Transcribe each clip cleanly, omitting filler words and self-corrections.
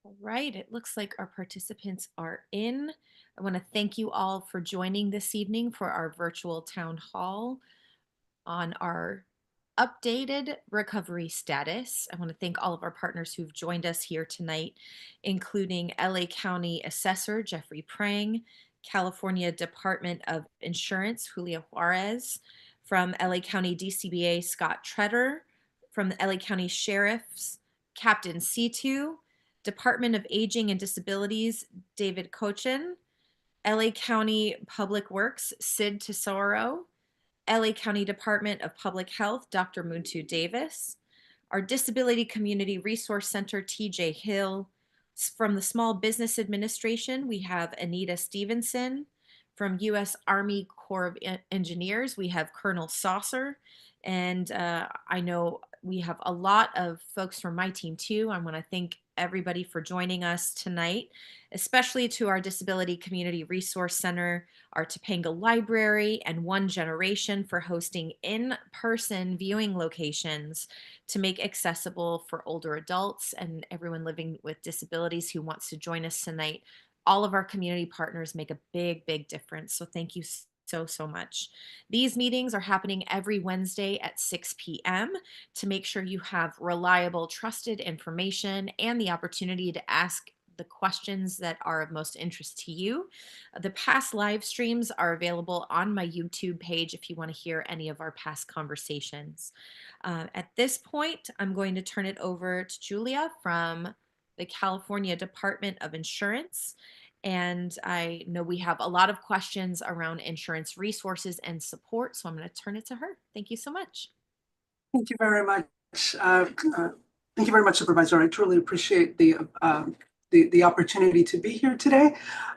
All right, it looks like our participants are in. I want to thank you all for joining this evening for our virtual town hall on our updated recovery status. I want to thank all of our partners who've joined us here tonight, including LA County Assessor Jeffrey Prang, California Department of Insurance Julia Juarez, from LA County DCBA Scott Treader, from the LA County Sheriff's Captain C2, Department of Aging and Disabilities David Cochin, LA County Public Works Sid Tesoro, LA County Department of Public Health, Dr. Muntu Davis, our Disability Community Resource Center, TJ Hill. From the Small Business Administration, we have Anita Stevenson. From U.S. Army Corps of Engineers, we have Colonel Saucer. And I know we have a lot of folks from my team too. I want to thank everybody for joining us tonight, especially to our Disability Community Resource Center, our Topanga Library, and One Generation for hosting in-person viewing locations to make accessible for older adults and everyone living with disabilities who wants to join us tonight. All of our community partners make a big, big difference. So thank you so much. These meetings are happening every Wednesday at 6 p.m. to make sure you have reliable, trusted information and the opportunity to ask the questions that are of most interest to you. The past live streams are available on my YouTube page if you want to hear any of our past conversations. At this point, I'm going to turn it over to Julia from the California Department of Insurance. And I know we have a lot of questions around insurance resources and support, so I'm going to turn it to her. Thank you so much. Thank you very much. Thank you very much, Supervisor. I truly appreciate the opportunity to be here today.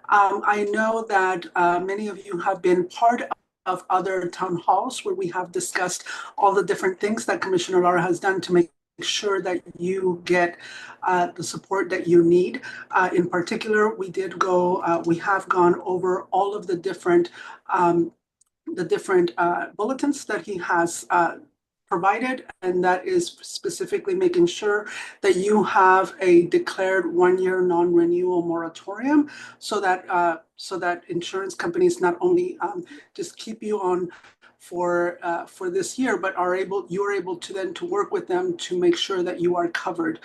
I know that many of you have been part of other town halls where we have discussed all the different things that Commissioner Lara has done to make sure that you get the support that you need. In particular, we have gone over all of the different bulletins that he has provided, and that is specifically making sure that you have a declared one-year non-renewal moratorium so that insurance companies not only just keep you on for this year, but you are able to then to work with them to make sure that you are covered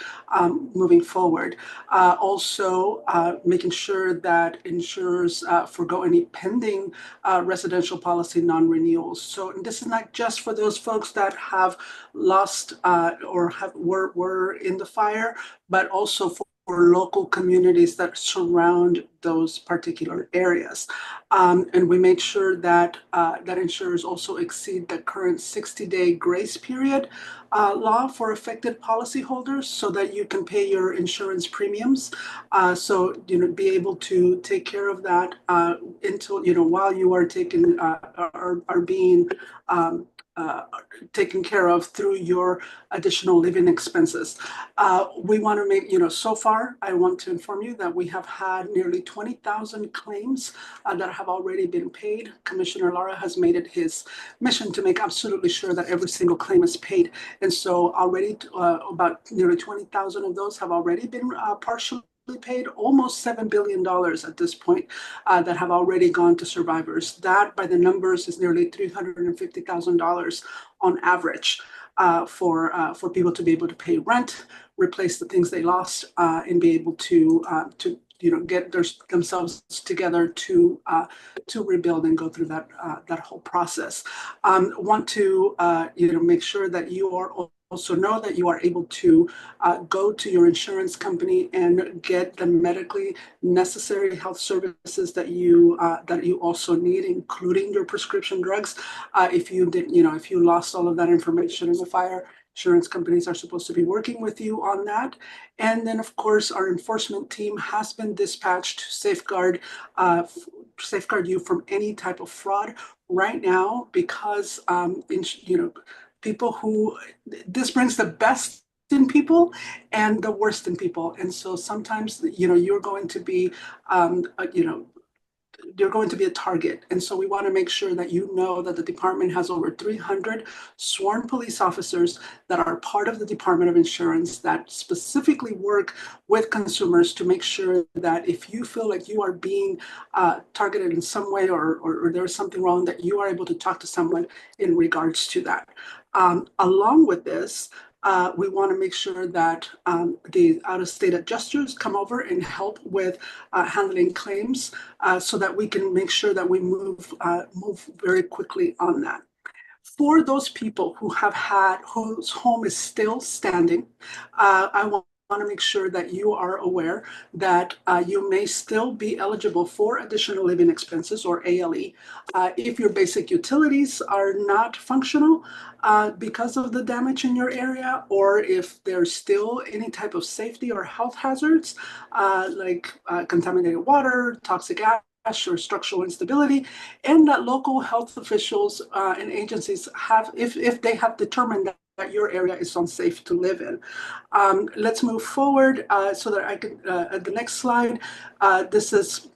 moving forward. Also, making sure that insurers forgo any pending residential policy non-renewals. So this is not just for those folks that have lost or were in the fire, but also for local communities that surround those particular areas. And we made sure that that insurers also exceed the current 60-day grace period law for affected policyholders so that you can pay your insurance premiums. So, be able to take care of that until, while you are being taken care of through your additional living expenses. We want to make, so far, I want to inform you that we have had nearly 20,000 claims that have already been paid. Commissioner Lara has made it his mission to make absolutely sure that every single claim is paid. And so already about nearly 20,000 of those have already been partially paid, almost $7 billion at this point that have already gone to survivors. That, by the numbers, is nearly $350,000 on average for people to be able to pay rent, replace the things they lost, and be able to get themselves together to rebuild and go through that whole process. Want to make sure that you are also know that you are able to go to your insurance company and get the medically necessary health services that you also need, including your prescription drugs. If you lost all of that information in the fire, insurance companies are supposed to be working with you on that. And then, of course, our enforcement team has been dispatched to safeguard you from any type of fraud right now, because people who, this brings the best in people and the worst in people. And so sometimes, you're going to be, you're going to be a target. And so we want to make sure that you know that the department has over 300 sworn police officers that are part of the Department of Insurance that specifically work with consumers to make sure that if you feel like you are being targeted in some way, or there's something wrong, that you are able to talk to someone in regards to that. Along with this, we want to make sure that the out-of-state adjusters come over and help with handling claims, so that we can make sure that we move very quickly on that. For those people whose home is still standing, I want to make sure that you are aware that you may still be eligible for additional living expenses, or ALE, if your basic utilities are not functional because of the damage in your area, or if there's still any type of safety or health hazards, like contaminated water, toxic ash, or structural instability, and that local health officials and agencies have, if they have determined that your area is unsafe to live in. Let's move forward so that I can, at the next slide, this is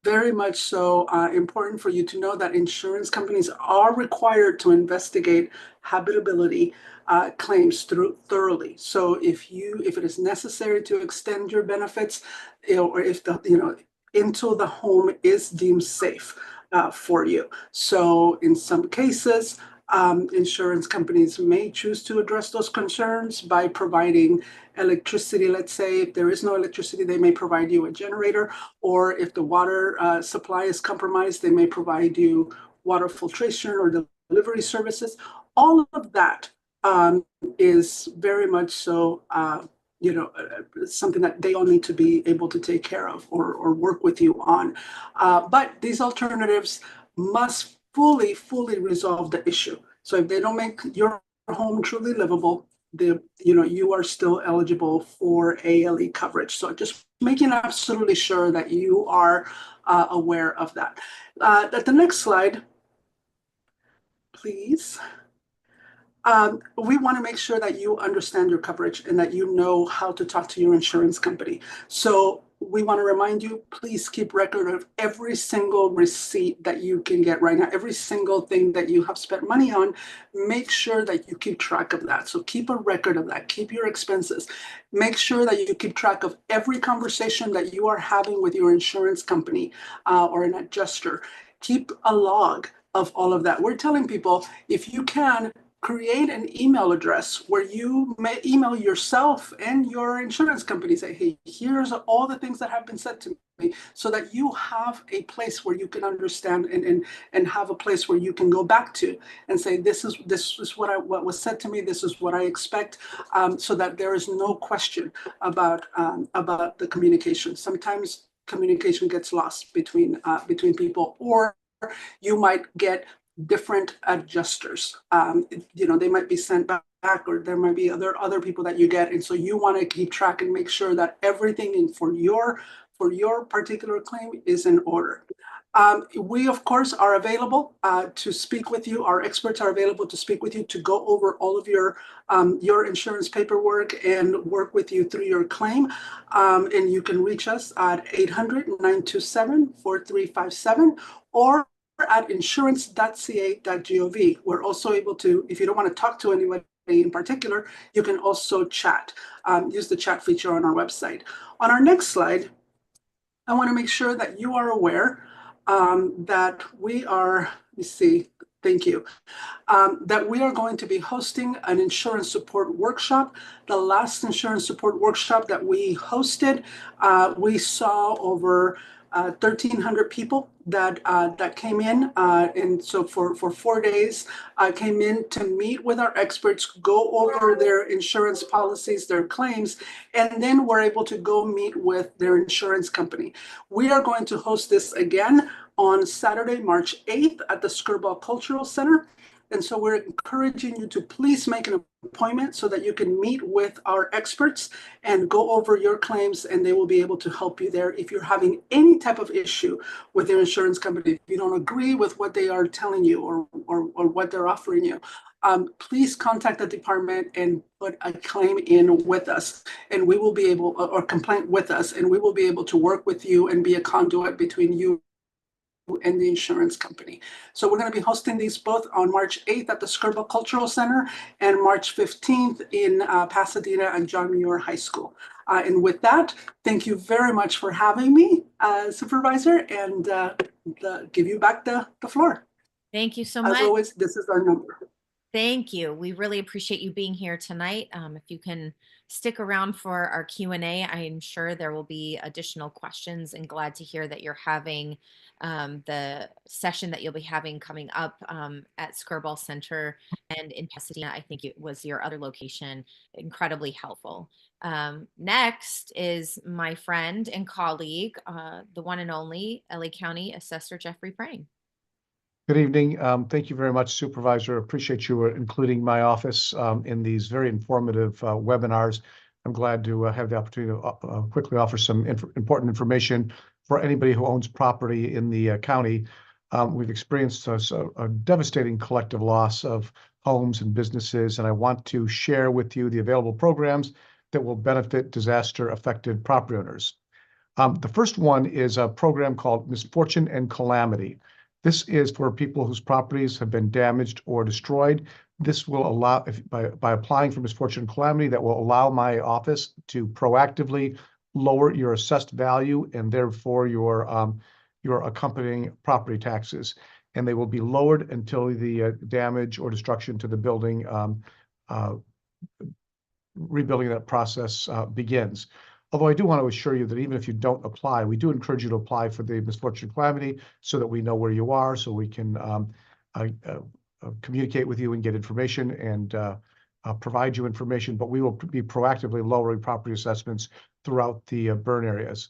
very much so important for you to know that insurance companies are required to investigate habitability claims thoroughly. So if it is necessary to extend your benefits, or if until the home is deemed safe for you. So in some cases, insurance companies may choose to address those concerns by providing electricity. Let's say if there is no electricity, they may provide you a generator, or if the water supply is compromised, they may provide you water filtration or delivery services. All of that is very much so something that they all need to be able to take care of, or work with you on. But these alternatives must fully resolve the issue. So if they don't make your home truly livable, you are still eligible for ALE coverage. So just making absolutely sure that you are aware of that. At the next slide, please. We want to make sure that you understand your coverage and that you know how to talk to your insurance company. So we want to remind you, please keep record of every single receipt that you can get right now, every single thing that you have spent money on. Make sure that you keep track of that. So keep a record of that. Keep your expenses. Make sure that you keep track of every conversation that you are having with your insurance company or an adjuster. Keep a log of all of that. We're telling people, if you can, create an email address where you may email yourself and your insurance company, say, hey, here's all the things that have been said to me, so that you have a place where you can understand, and have a place where you can go back to and say, this is what was said to me, this is what I expect, so that there is no question about the communication. Sometimes communication gets lost between people, or you might get different adjusters. They might be sent back, or there might be other people that you get, and so you want to keep track and make sure that everything for your particular claim is in order. We, of course, are available to speak with you. Our experts are available to speak with you, to go over all of your insurance paperwork and work with you through your claim. And you can reach us at 800-927-4357, or at insurance.ca.gov. We're also able to, if you don't want to talk to anybody in particular, you can also chat. Use the chat feature on our website. On our next slide, I want to make sure that you are aware that we are, let me see, thank you, that we are going to be hosting an insurance support workshop. The last insurance support workshop that we hosted, we saw over 1,300 people that came in, and so for 4 days, came in to meet with our experts, go over their insurance policies, their claims, and then we're able to go meet with their insurance company. We are going to host this again on Saturday, March 8th at the Skirball Cultural Center. And so we're encouraging you to please make an appointment so that you can meet with our experts and go over your claims, and they will be able to help you there. If you're having any type of issue with your insurance company, if you don't agree with what they are telling you, or what they're offering you, please contact the department and put a claim in with us, and we will be able, or complaint with us, and we will be able to work with you and be a conduit between you and the insurance company. So we're going to be hosting these both on March 8th at the Skirball Cultural Center and March 15th in Pasadena and John Muir High School. And with that, thank you very much for having me, Supervisor, and give you back the floor. Thank you so As much. always, this is our number. Thank you. We really appreciate you being here tonight. If you can stick around for our Q&A, I'm sure there will be additional questions, and glad to hear that you're having the session that you'll be having coming up at Skirball Center and in Pasadena. I think it was your other location, incredibly helpful. Next is my friend and colleague, the one and only LA County Assessor Jeffrey Prang. Good evening. Thank you very much, Supervisor. Appreciate you including my office in these very informative webinars. I'm glad to have the opportunity to quickly offer some important information for anybody who owns property in the county. We've experienced a devastating collective loss of homes and businesses, and I want to share with you the available programs that will benefit disaster-affected property owners. The first one is a program called Misfortune and Calamity. This is for people whose properties have been damaged or destroyed. This will allow, by applying for Misfortune and Calamity, that will allow my office to proactively lower your assessed value and therefore your accompanying property taxes. And they will be lowered until the damage or destruction to the building, rebuilding that process begins. Although I do want to assure you that even if you don't apply, we do encourage you to apply for the Misfortune Calamity so that we know where you are, so we can communicate with you and get information and provide you information. But we will be proactively lowering property assessments throughout the burn areas.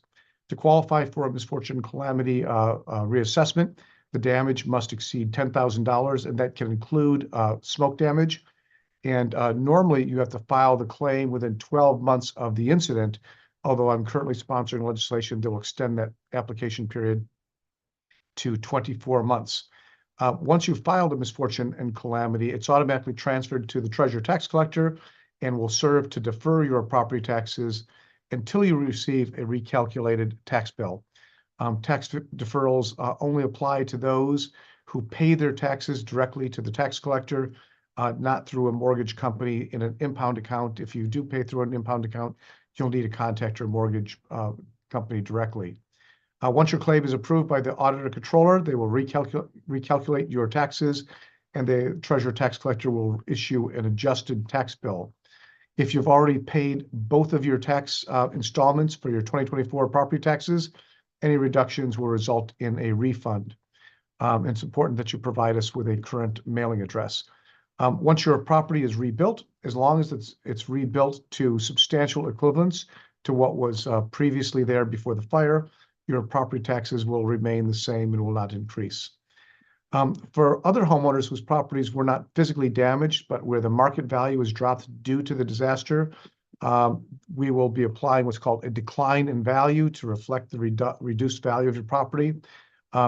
To qualify for a Misfortune Calamity reassessment, the damage must exceed $10,000, and that can include smoke damage. And normally you have to file the claim within 12 months of the incident, although I'm currently sponsoring legislation that will extend that application period to 24 months. Once you've filed a Misfortune and Calamity, it's automatically transferred to the Treasurer Tax Collector and will serve to defer your property taxes until you receive a recalculated tax bill. Tax deferrals only apply to those who pay their taxes directly to the tax collector, not through a mortgage company in an impound account. If you do pay through an impound account, you'll need to contact your mortgage company directly. Once your claim is approved by the auditor controller, they will recalculate your taxes, and the Treasurer Tax Collector will issue an adjusted tax bill. If you've already paid both of your tax installments for your 2024 property taxes, any reductions will result in a refund. It's important that you provide us with a current mailing address. Once your property is rebuilt, as long as it's rebuilt to substantial equivalence to what was previously there before the fire, your property taxes will remain the same and will not increase. For other homeowners whose properties were not physically damaged, but where the market value has dropped due to the disaster, we will be applying what's called a decline in value to reflect the reduced value of your property.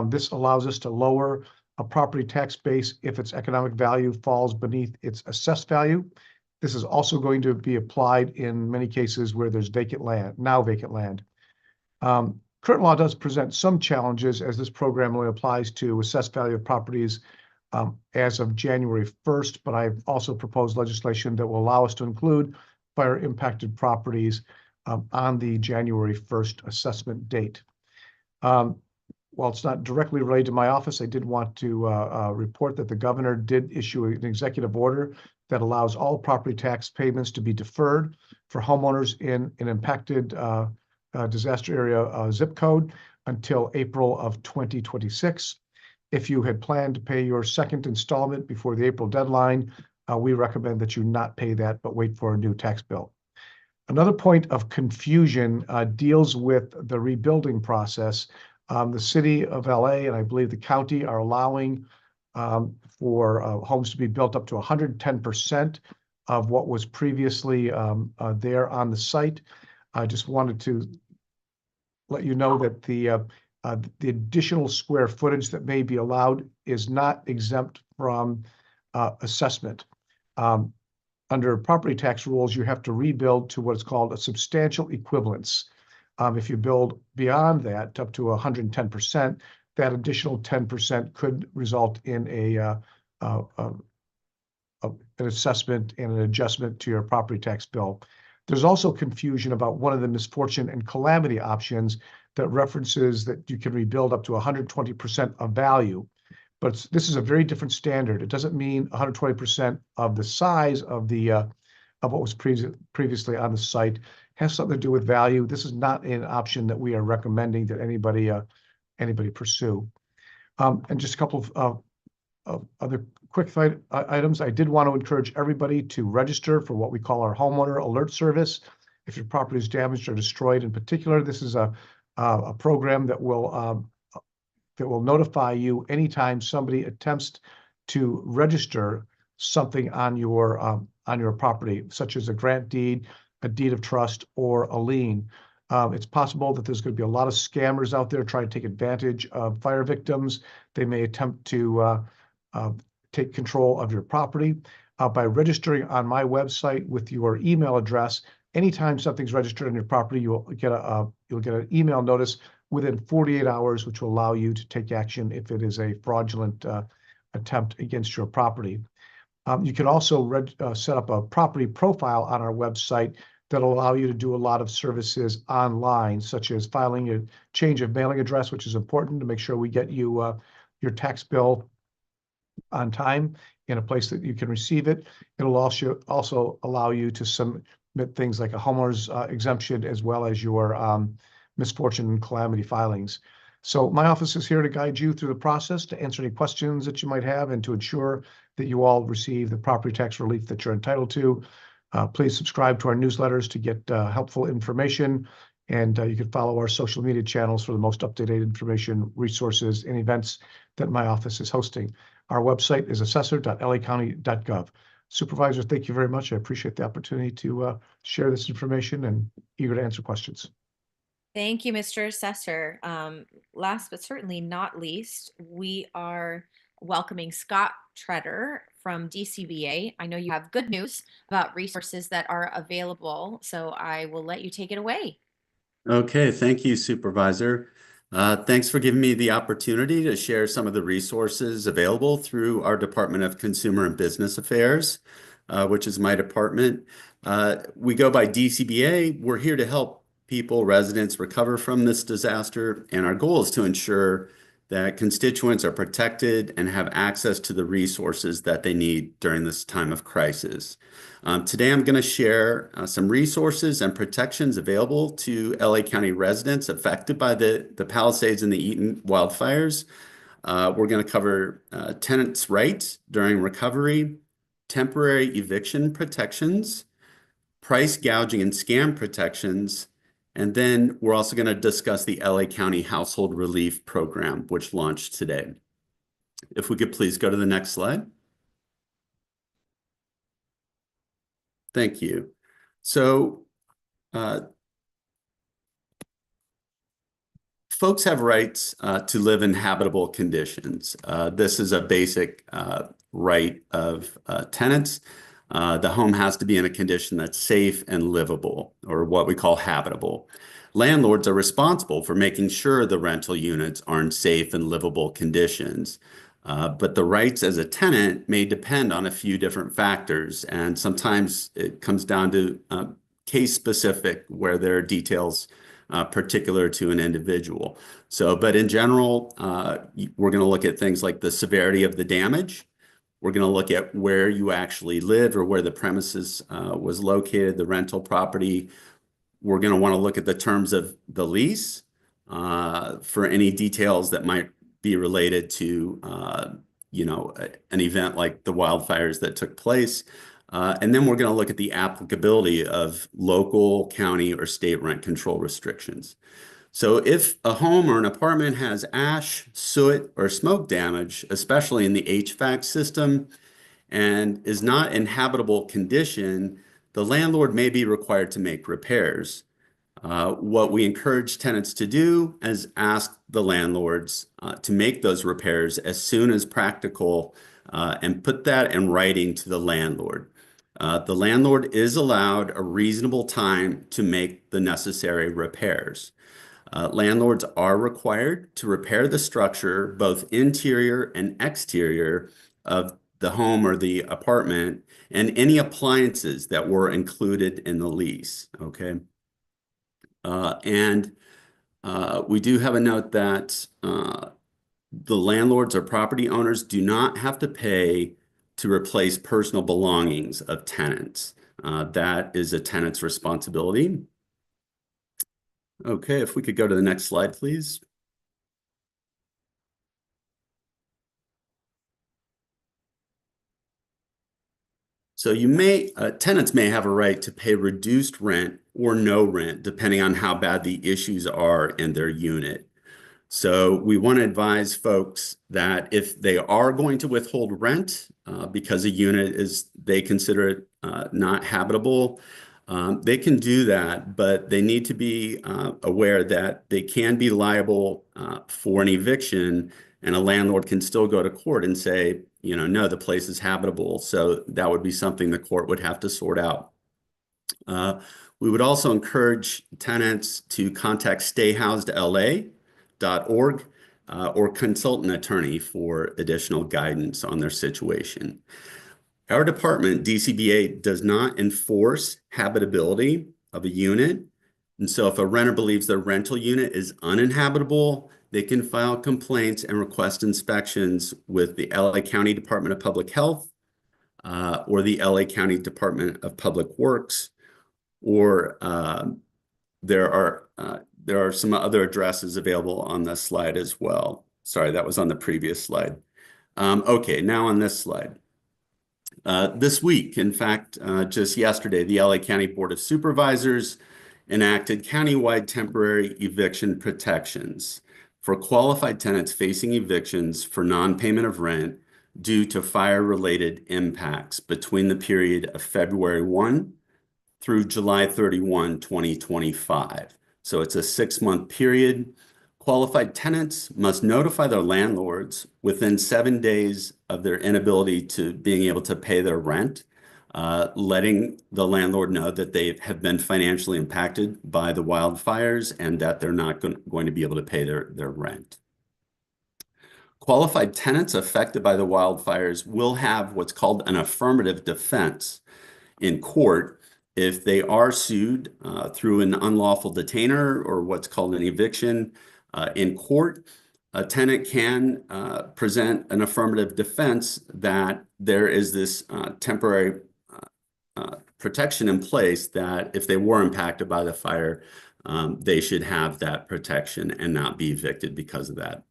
This allows us to lower a property tax base if its economic value falls beneath its assessed value. This is also going to be applied in many cases where there's vacant land. Current law does present some challenges, as this program only applies to assessed value of properties as of January 1st, but I've also proposed legislation that will allow us to include fire impacted properties on the January 1st assessment date. While it's not directly related to my office, I did want to report that the governor did issue an executive order that allows all property tax payments to be deferred for homeowners in an impacted disaster area zip code until April of 2026. If you had planned to pay your second installment before the April deadline, we recommend that you not pay that, but wait for a new tax bill. Another point of confusion deals with the rebuilding process. The city of LA and I believe the county are allowing for homes to be built up to 110% of what was previously there on the site. I just wanted to let you know that the additional square footage that may be allowed is not exempt from assessment. Under property tax rules, you have to rebuild to what's called a substantial equivalence. If you build beyond that, up to 110%, that additional 10% could result in uh, uh, an assessment and an adjustment to your property tax bill. There's also confusion about one of the misfortune and calamity options that references that you can rebuild up to 120% of value. But this is a very different standard. It doesn't mean 120% of the size of what was previously on the site. It has something to do with value. This is not an option that we are recommending that anybody pursue. And just a couple of other quick items. I did want to encourage everybody to register for what we call our homeowner alert service. If your property is damaged or destroyed in particular, this is a program that will notify you anytime somebody attempts to register something on your property, such as a grant deed, a deed of trust, or a lien. It's possible that there's going to be a lot of scammers out there trying to take advantage of fire victims. They may attempt to take control of your property. By registering on my website with your email address, anytime something's registered on your property, you'll get an email notice within 48 hours, which will allow you to take action if it is a fraudulent attempt against your property. You can also set up a property profile on our website that'll allow you to do a lot of services online, such as filing a change of mailing address, which is important to make sure we get you your tax bill on time in a place that you can receive it. It'll also allow you to submit things like a homeowner's exemption, as well as your misfortune and calamity filings. So my office is here to guide you through the process, to answer any questions that you might have, and to ensure that you all receive the property tax relief that you're entitled to. Please subscribe to our newsletters to get helpful information, and you can follow our social media channels for the most up-to-date information, resources, and events that my office is hosting. Our website is assessor.lacounty.gov. Supervisor, thank you very much. I appreciate the opportunity to share this information and eager to answer questions. Thank you, Mr. Assessor. Last but certainly not least, we are welcoming Scott Treader from DCBA. I know you have good news about resources that are available, so I will let you take it away. Okay, thank you, Supervisor. Thanks for giving me the opportunity to share some of the resources available through our Department of Consumer and Business Affairs, which is my department. We go by DCBA. We're here to help people, residents, recover from this disaster, and our goal is to ensure that constituents are protected and have access to the resources that they need during this time of crisis. Today, I'm going to share some resources and protections available to LA County residents affected by the Palisades and the Eaton wildfires. We're going to cover tenants' rights during recovery, temporary eviction protections, price gouging and scam protections, and then we're also going to discuss the LA County Household Relief Program, which launched today. If we could please go to the next slide. Thank you. So folks have rights to live in habitable conditions. This is a basic right of tenants. The home has to be in a condition that's safe and livable, or what we call habitable. Landlords are responsible for making sure the rental units are in safe and livable conditions. But the rights as a tenant may depend on a few different factors, and sometimes it comes down to case specific, where there are details particular to an individual. But in general, we're going to look at things like the severity of the damage. We're going to look at where you actually live or where the premises was located, the rental property. We're going to want to look at the terms of the lease for any details that might be related to, an event like the wildfires that took place. And then we're going to look at the applicability of local, county, or state rent control restrictions. So if a home or an apartment has ash, soot, or smoke damage, especially in the HVAC system, and is not in habitable condition, the landlord may be required to make repairs. What we encourage tenants to do is ask the landlords to make those repairs as soon as practical and put that in writing to the landlord. The landlord is allowed a reasonable time to make the necessary repairs. Landlords are required to repair the structure, both interior and exterior of the home or the apartment, and any appliances that were included in the lease, okay? We do have a note that the landlords or property owners do not have to pay to replace personal belongings of tenants. That is a tenant's responsibility. Okay, if we could go to the next slide, please. So tenants may have a right to pay reduced rent or no rent, depending on how bad the issues are in their unit. So we want to advise folks that if they are going to withhold rent because a unit they consider it not habitable, they can do that, but they need to be aware that they can be liable for an eviction, and a landlord can still go to court and say, no, the place is habitable. So that would be something the court would have to sort out. We would also encourage tenants to contact stayhousedla.org or consult an attorney for additional guidance on their situation. Our department, DCBA, does not enforce habitability of a unit. And so if a renter believes their rental unit is uninhabitable, they can file complaints and request inspections with the LA County Department of Public Health or the LA County Department of Public Works, or there are some other addresses available on this slide as well. Sorry, that was on the previous slide. Okay, now on this slide. This week, in fact, just yesterday, the LA County Board of Supervisors enacted countywide temporary eviction protections for qualified tenants facing evictions for non-payment of rent due to fire-related impacts between the period of February 1 through July 31, 2025. So it's a 6-month period. Qualified tenants must notify their landlords within 7 days of their inability to being able to pay their rent, letting the landlord know that they have been financially impacted by the wildfires and that they're not going to be able to pay their rent. Qualified tenants affected by the wildfires will have what's called an affirmative defense in court if they are sued through an unlawful detainer or what's called an eviction. In court, a tenant can present an affirmative defense that there is this temporary protection in place that if they were impacted by the fire, they should have that protection and not be evicted because of that.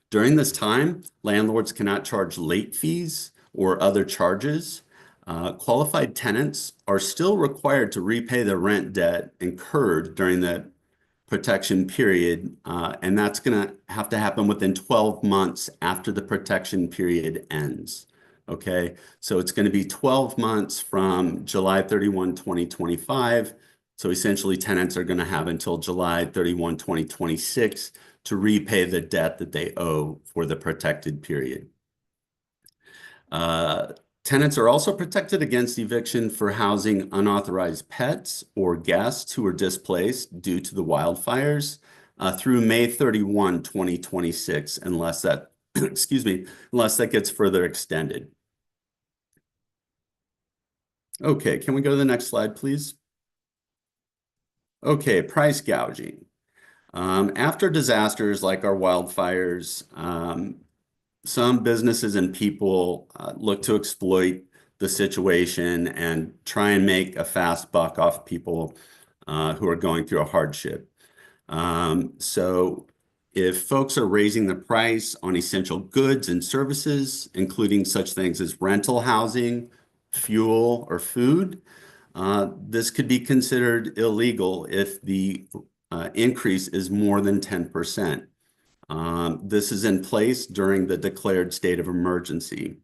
During this time, landlords cannot charge late fees or other charges. Qualified tenants are still required to repay the rent debt incurred during the protection period, and that's going to have to happen within 12 months after the protection period ends. Okay, so it's going to be 12 months from July 31, 2025. So essentially, tenants are going to have until July 31, 2026 to repay the debt that they owe for the protected period. Tenants are also protected against eviction for housing unauthorized pets or guests who are displaced due to the wildfires through May 31, 2026, unless that, unless that gets further extended. Okay, can we go to the next slide, please? Okay, price gouging. After disasters like our wildfires, some businesses and people look to exploit the situation and try and make a fast buck off people who are going through a hardship. So if folks are raising the price on essential goods and services, including such things as rental housing, fuel, or food, this could be considered illegal if the increase is more than 10%. This is in place during the declared state of emergency.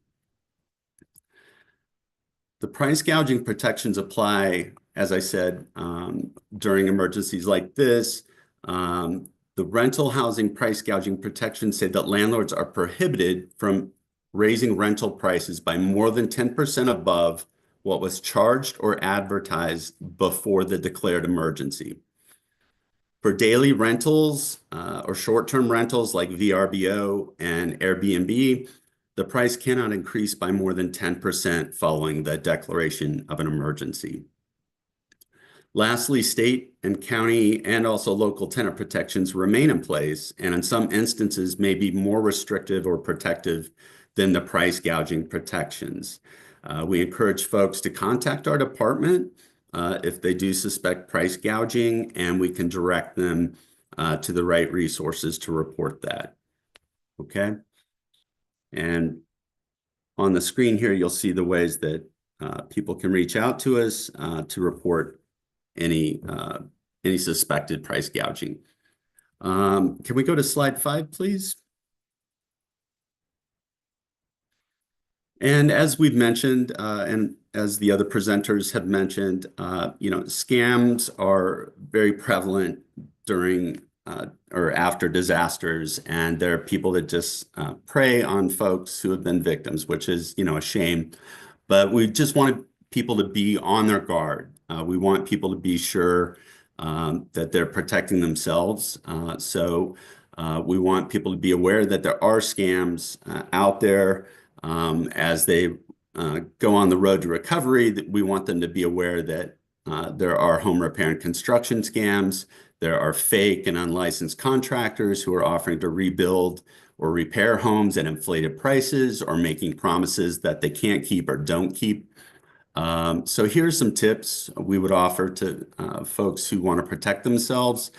The price gouging protections apply, as I said, during emergencies like this. The rental housing price gouging protections say that landlords are prohibited from raising rental prices by more than 10% above what was charged or advertised before the declared emergency. For daily rentals or short-term rentals like VRBO and Airbnb, the price cannot increase by more than 10% following the declaration of an emergency. Lastly, state and county and also local tenant protections remain in place, and in some instances may be more restrictive or protective than the price gouging protections. We encourage folks to contact our department if they do suspect price gouging, and we can direct them to the right resources to report that. Okay. And on the screen here, you'll see the ways that people can reach out to us to report any suspected price gouging. Can we go to slide 5, please? And as we've mentioned, and as the other presenters have mentioned, scams are very prevalent during or after disasters, and there are people that just prey on folks who have been victims, which is, a shame. But we just want people to be on their guard. We want people to be sure that they're protecting themselves. So we want people to be aware that there are scams out there. As they go on the road to recovery, we want them to be aware that there are home repair and construction scams. There are fake and unlicensed contractors who are offering to rebuild or repair homes at inflated prices or making promises that they can't keep or don't keep. So here's some tips we would offer to folks who want to protect themselves.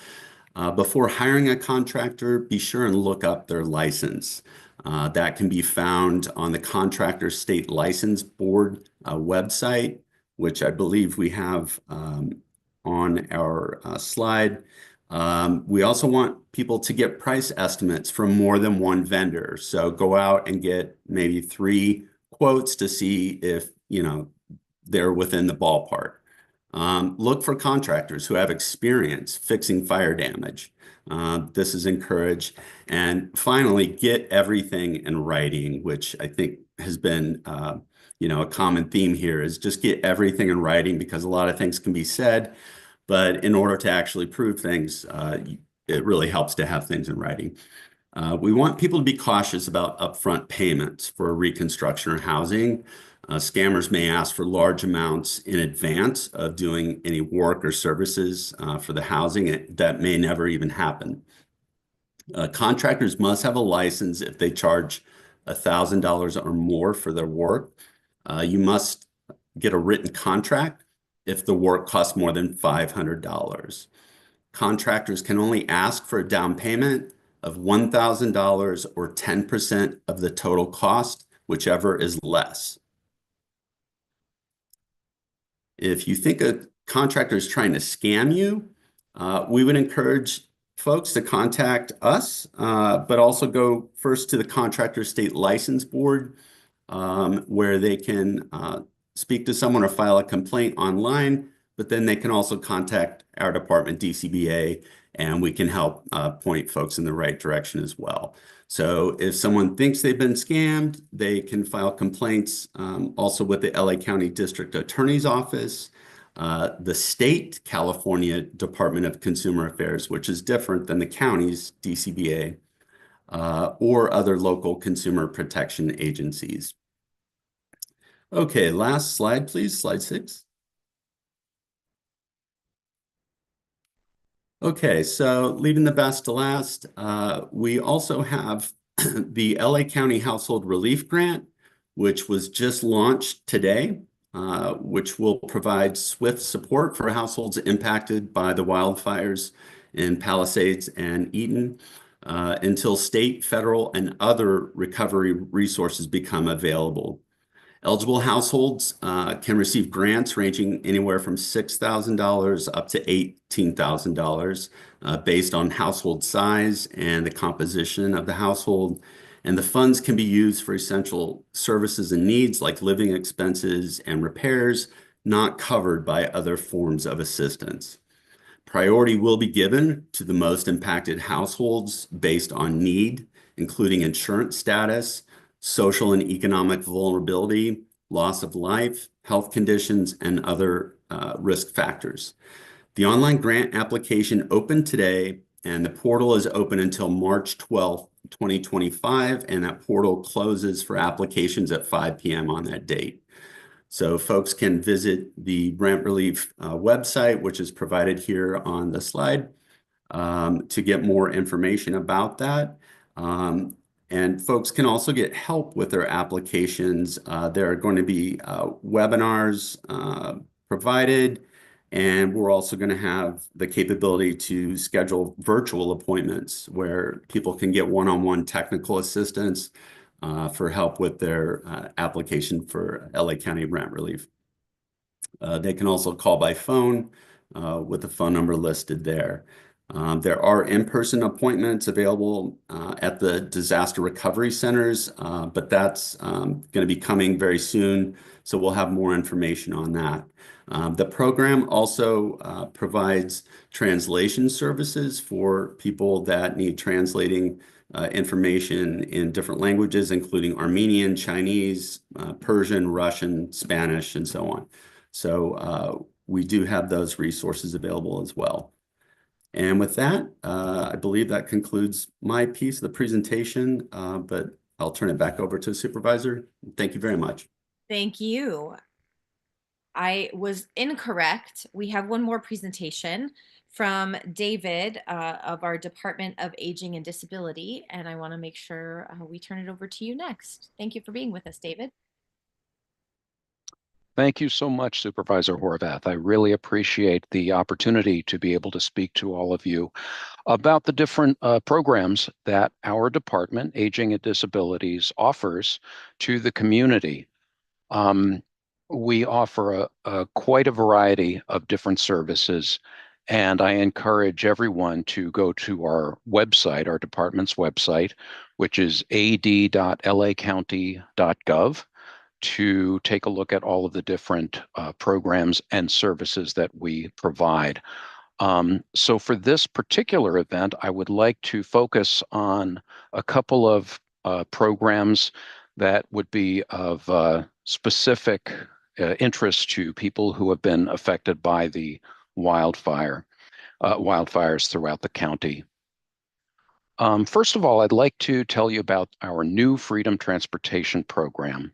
Before hiring a contractor, be sure and look up their license. That can be found on the Contractor State License Board website, which I believe we have on our slide. We also want people to get price estimates from more than one vendor. So go out and get maybe 3 quotes to see if, they're within the ballpark. Look for contractors who have experience fixing fire damage. This is encouraged. And finally, get everything in writing, which I think has been, a common theme here is just get everything in writing, because a lot of things can be said, but in order to actually prove things, it really helps to have things in writing. We want people to be cautious about upfront payments for reconstruction or housing. Scammers may ask for large amounts in advance of doing any work or services for the housing that may never even happen. Contractors must have a license if they charge $1,000 or more for their work. You must get a written contract if the work costs more than $500. Contractors can only ask for a down payment of $1,000 or 10% of the total cost, whichever is less. If you think a contractor is trying to scam you, we would encourage folks to contact us, but also go first to the Contractor State License Board, where they can speak to someone or file a complaint online, but then they can also contact our department, DCBA, and we can help point folks in the right direction as well. So if someone thinks they've been scammed, they can file complaints also with the LA County District Attorney's Office, the state California Department of Consumer Affairs, which is different than the county's DCBA, or other local consumer protection agencies. Okay, last slide, please, slide 6. Okay, so leaving the best to last, we also have the LA County Household Relief Grant, which was just launched today, which will provide swift support for households impacted by the wildfires in Palisades and Eaton until state, federal, and other recovery resources become available. Eligible households can receive grants ranging anywhere from $6,000 up to $18,000 based on household size and the composition of the household. And the funds can be used for essential services and needs like living expenses and repairs not covered by other forms of assistance. Priority will be given to the most impacted households based on need, including insurance status, social and economic vulnerability, loss of life, health conditions, and other risk factors. The online grant application opened today, and the portal is open until March 12th, 2025, and that portal closes for applications at 5 p.m. on that date. So folks can visit the rent relief website, which is provided here on the slide, to get more information about that. And folks can also get help with their applications. There are going to be webinars provided, and we're also going to have the capability to schedule virtual appointments where people can get one-on-one technical assistance for help with their application for LA County rent relief. They can also call by phone with the phone number listed there. There are in-person appointments available at the disaster recovery centers, but that's going to be coming very soon, so we'll have more information on that. The program also provides translation services for people that need translating information in different languages, including Armenian, Chinese, Persian, Russian, Spanish, and so on. So we do have those resources available as well. And with that, I believe that concludes my piece of the presentation, but I'll turn it back over to the supervisor. Thank you very much. Thank you. I was incorrect. We have one more presentation from David of our Department of Aging and Disability, and I want to make sure we turn it over to you next. Thank you for being with us, David. Thank you so much, Supervisor Horvath. I really appreciate the opportunity to be able to speak to all of you about the different programs that our department, Aging and Disabilities, offers to the community. We offer quite a variety of different services, and I encourage everyone to go to our website, our department's website, which is ad.lacounty.gov, to take a look at all of the different programs and services that we provide. So for this particular event, I would like to focus on a couple of programs that would be of specific interest to people who have been affected by the wildfires throughout the county. First of all, I'd like to tell you about our new Freedom Transportation program.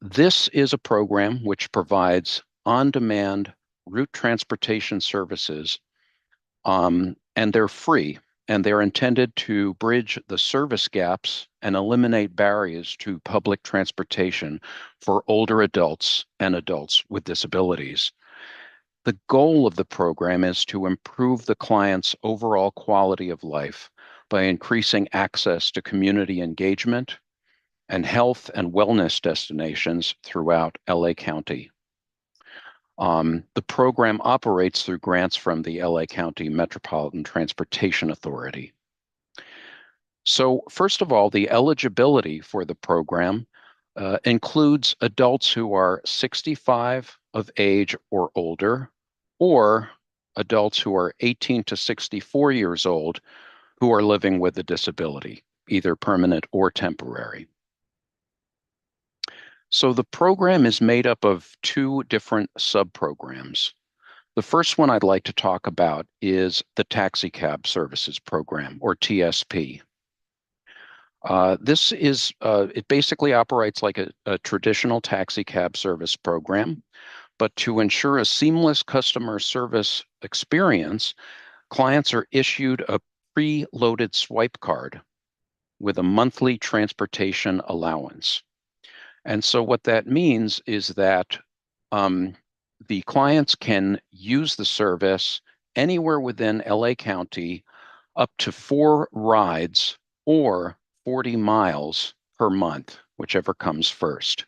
This is a program which provides on-demand route transportation services, and they're free, and they're intended to bridge the service gaps and eliminate barriers to public transportation for older adults and adults with disabilities. The goal of the program is to improve the client's overall quality of life by increasing access to community engagement and health and wellness destinations throughout LA County. The program operates through grants from the LA County Metropolitan Transportation Authority. So first of all, the eligibility for the program includes adults who are 65 of age or older, or adults who are 18 to 64 years old who are living with a disability, either permanent or temporary. So the program is made up of two different sub-programs. The first one I'd like to talk about is the Taxi Cab Services Program, or TSP. It basically operates like a traditional taxi cab service program, but to ensure a seamless customer service experience, clients are issued a pre-loaded swipe card with a monthly transportation allowance. And so what that means is that the clients can use the service anywhere within LA County up to 4 rides or 40 miles per month, whichever comes first.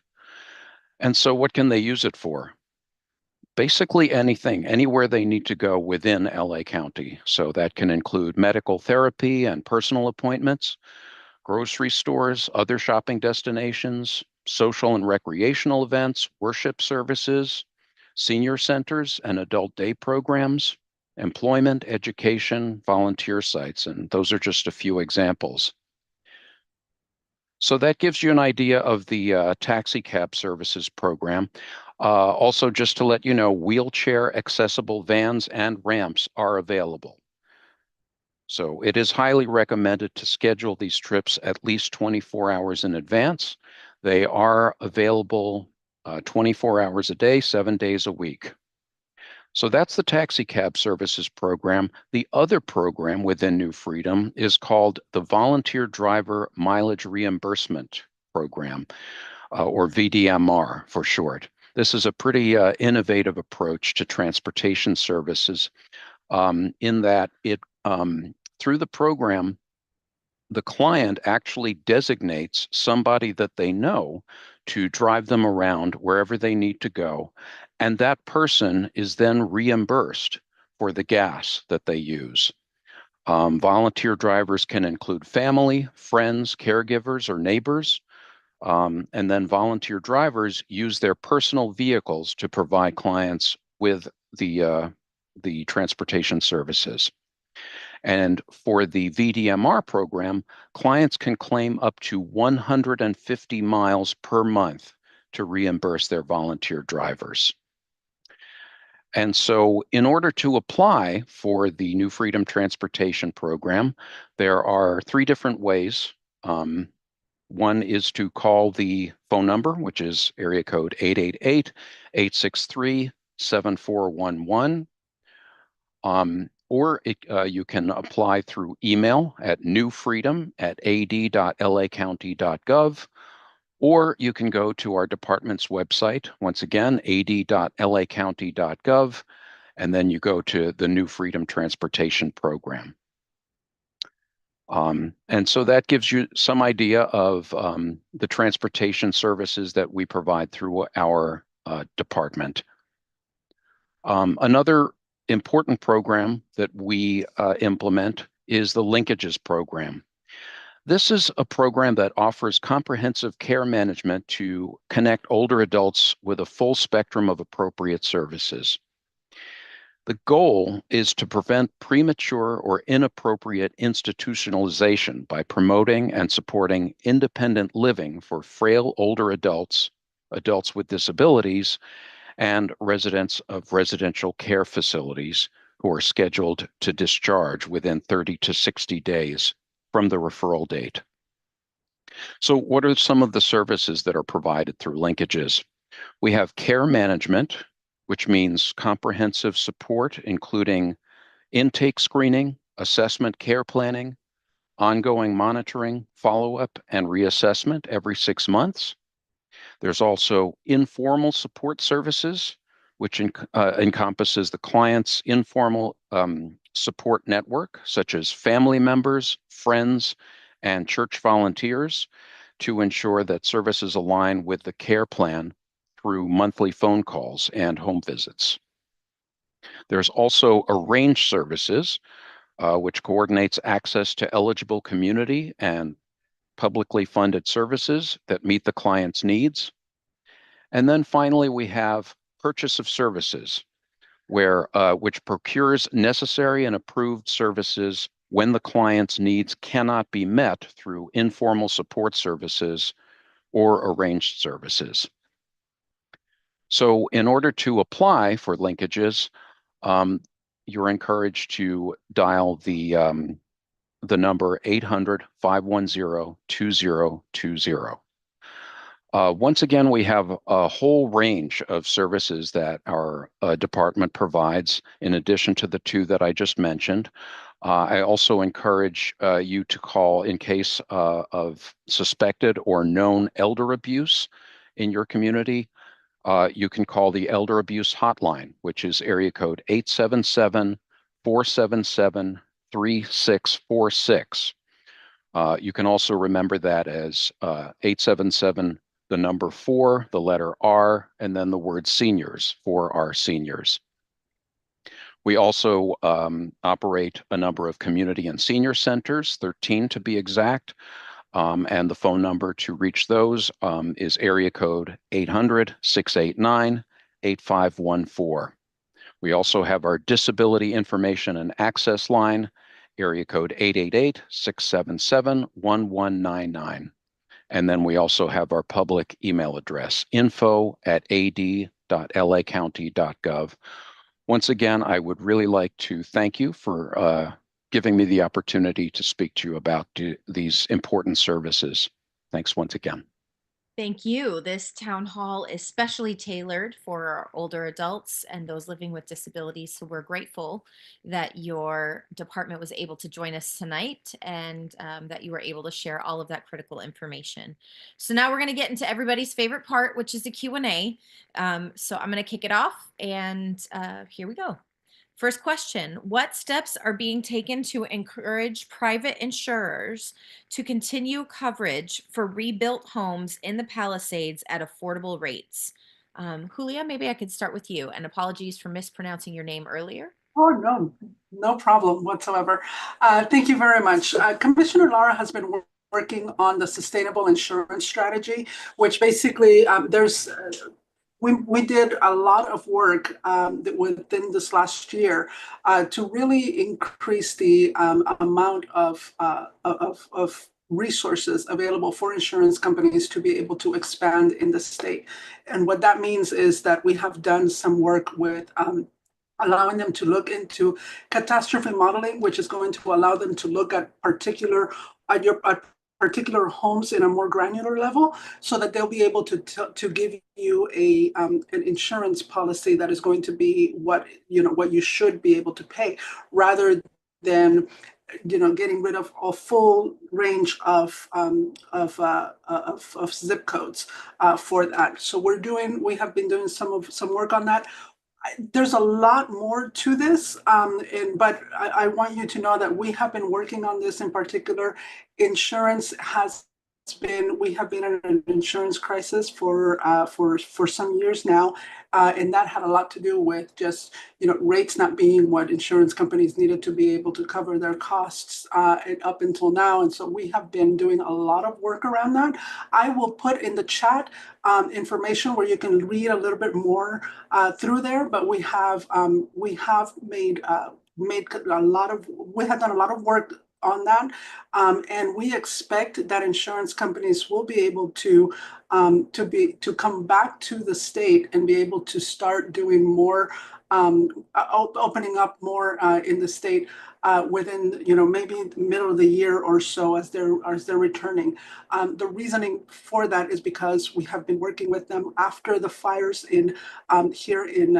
And so what can they use it for? Basically anything, anywhere they need to go within LA County. So that can include medical therapy and personal appointments, grocery stores, other shopping destinations, social and recreational events, worship services, senior centers and adult day programs, employment, education, volunteer sites, and those are just a few examples. So that gives you an idea of the taxi cab services program. Also, just to let you know, wheelchair accessible vans and ramps are available. So it is highly recommended to schedule these trips at least 24 hours in advance. They are available 24 hours a day, 7 days a week. So that's the taxi cab services program. The other program within New Freedom is called the Volunteer Driver Mileage Reimbursement Program, or VDMR for short. This is a pretty innovative approach to transportation services, in that it through the program, the client actually designates somebody that they know to drive them around wherever they need to go. And that person is then reimbursed for the gas that they use. Volunteer drivers can include family, friends, caregivers, or neighbors. And then volunteer drivers use their personal vehicles to provide clients with the transportation services. And for the VDMR program, clients can claim up to 150 miles per month to reimburse their volunteer drivers. And so in order to apply for the New Freedom Transportation Program, there are 3 different ways. One is to call the phone number, which is area code 888-863-7411. Or you can apply through email at newfreedom@ad.lacounty.gov, or you can go to our department's website, once again, ad.lacounty.gov, and then you go to the New Freedom Transportation Program. And so that gives you some idea of the transportation services that we provide through our department. Another important program that we implement is the Linkages program. This is a program that offers comprehensive care management to connect older adults with a full spectrum of appropriate services. The goal is to prevent premature or inappropriate institutionalization by promoting and supporting independent living for frail older adults, adults with disabilities, and residents of residential care facilities who are scheduled to discharge within 30 to 60 days from the referral date. So what are some of the services that are provided through Linkages? We have care management, which means comprehensive support, including intake screening, assessment care planning, ongoing monitoring, follow-up, and reassessment every 6 months. There's also informal support services, which encompasses the client's informal support network, such as family members, friends, and church volunteers, to ensure that services align with the care plan through monthly phone calls and home visits. There's also arranged services, which coordinates access to eligible community and publicly funded services that meet the client's needs. And then finally, we have purchase of services, which procures necessary and approved services when the client's needs cannot be met through informal support services or arranged services. So in order to apply for Linkages, you're encouraged to dial the number 800-510-2020. Once again, we have a whole range of services that our department provides, in addition to the 2 that I just mentioned. I also encourage you to call in case of suspected or known elder abuse in your community. You can call the Elder Abuse Hotline, which is area code 877-477-3646. You can also remember that as 877, the number 4, the letter R, and then the word seniors for our seniors. We also operate a number of community and senior centers, 13 to be exact. And the phone number to reach those is area code 800-689-8514. We also have our disability information and access line, area code 888-677-1199. And then we also have our public email address, info@ad.lacounty.gov. insurance.lacounty.gov. Once again, I would really like to thank you for giving me the opportunity to speak to you about these important services. Thanks once again. Thank you. This town hall is specially tailored for our older adults and those living with disabilities. So we're grateful that your department was able to join us tonight and that you were able to share all of that critical information. So now we're going to get into everybody's favorite part, which is the Q&A. So I'm going to kick it off, and here we go. First question: what steps are being taken to encourage private insurers to continue coverage for rebuilt homes in the Palisades at affordable rates? Julia, maybe I could start with you, and apologies for mispronouncing your name earlier. Oh, no, no problem whatsoever. Thank you very much. Commissioner Lara has been working on the sustainable insurance strategy, which basically we did a lot of work within this last year to really increase the amount of resources available for insurance companies to be able to expand in the state. And what that means is that we have done some work with allowing them to look into catastrophe modeling, which is going to allow them to look at particular homes in a more granular level, so that they'll be able to give you an insurance policy that is going to be what you should be able to pay, rather than getting rid of a full range of zip codes for that. So we have been doing some work on that. There's a lot more to this, but I want you to know that we have been working on this in particular. We have been in an insurance crisis for some years now, and that had a lot to do with just rates not being what insurance companies needed to be able to cover their costs up until now. And so we have been doing a lot of work around that. I will put in the chat information where you can read a little bit more through there. But we have made we have done a lot of work on that, and we expect that insurance companies will be able to come back to the state and be able to start doing more, opening up more in the state within maybe the middle of the year or so, as they're returning. The reasoning for that is because we have been working with them after the fires here in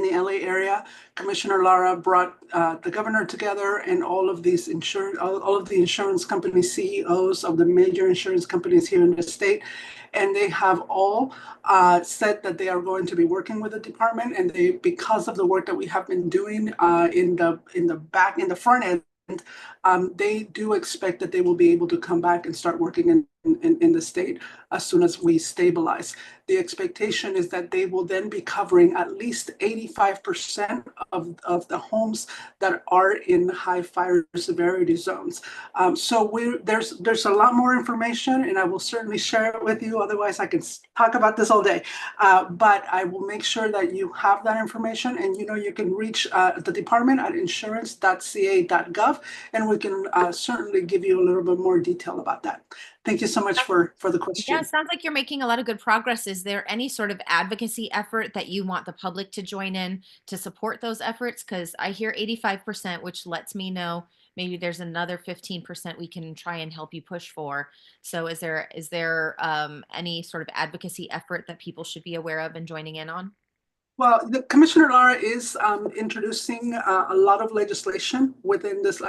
the LA area. Commissioner Lara brought the governor together and all of the insurance company CEOs of the major insurance companies here in the state, and they have all said that they are going to be working with the department. And because of the work that we have been doing in the front end, they do expect that they will be able to come back and start working in the state as soon as we stabilize. The expectation is that they will then be covering at least 85% of the homes that are in high fire severity zones. So there's a lot more information, and I will certainly share it with you. Otherwise, I can talk about this all day. But I will make sure that you have that information, and you can reach the department at insurance.ca.gov, and we can certainly give you a little bit more detail about that. Thank you so much for the question. Yeah, it sounds like you're making a lot of good progress. Is there any sort of advocacy effort that you want the public to join in to support those efforts? Because I hear 85%, which lets me know maybe there's another 15% we can try and help you push for. So is there any sort of advocacy effort that people should be aware of and joining in on? Well, the Commissioner Lara is introducing a lot of legislation within this,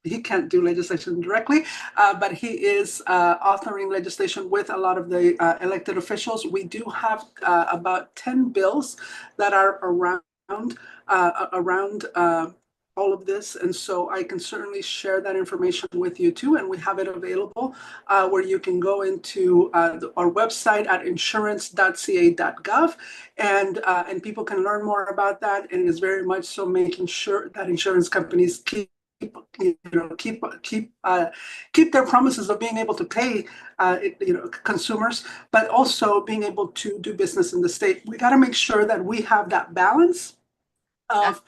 he can't do legislation directly, but he is authoring legislation with a lot of the elected officials. We do have about 10 bills that are around all of this. And so I can certainly share that information with you too. And we have it available where you can go into our website at insurance.ca.gov, and people can learn more about that. And it's very much so making sure that insurance companies keep their promises of being able to pay consumers, but also being able to do business in the state. We got to make sure that we have that balance of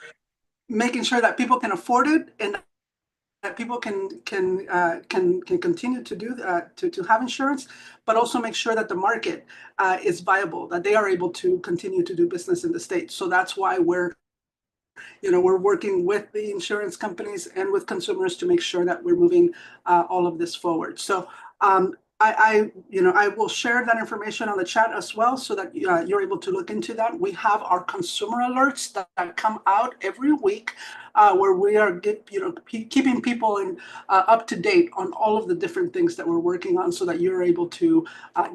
making sure that people can afford it and that people can continue to do that, to have insurance, but also make sure that the market is viable, that they are able to continue to do business in the state. So that's why we're working with the insurance companies and with consumers to make sure that we're moving all of this forward. So I will share that information on the chat as well, so that you're able to look into that. We have our consumer alerts that come out every week, where we are keeping people up to date on all of the different things that we're working on, so that you're able to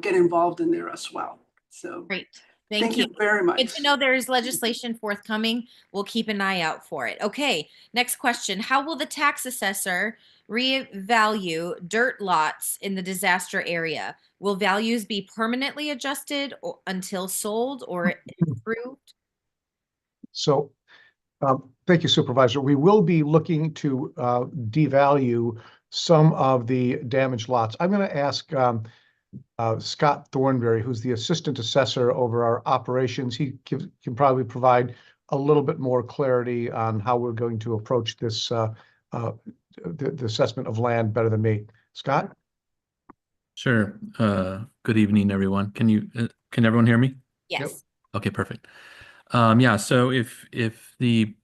get involved in there as well. So Great. thank you very much. Good to know there's legislation forthcoming. We'll keep an eye out for it. Okay, next question. How will the tax assessor revalue dirt lots in the disaster area? Will values be permanently adjusted until sold or improved? So, thank you, Supervisor. We will be looking to devalue some of the damaged lots. I'm going to ask Scott Thornberry, who's the assistant assessor over our operations. He can probably provide a little bit more clarity on how we're going to approach this the assessment of land better than me. Scott? Sure. Good evening, everyone. Can everyone hear me? Yes. Yep. Okay, perfect. Yeah, so if the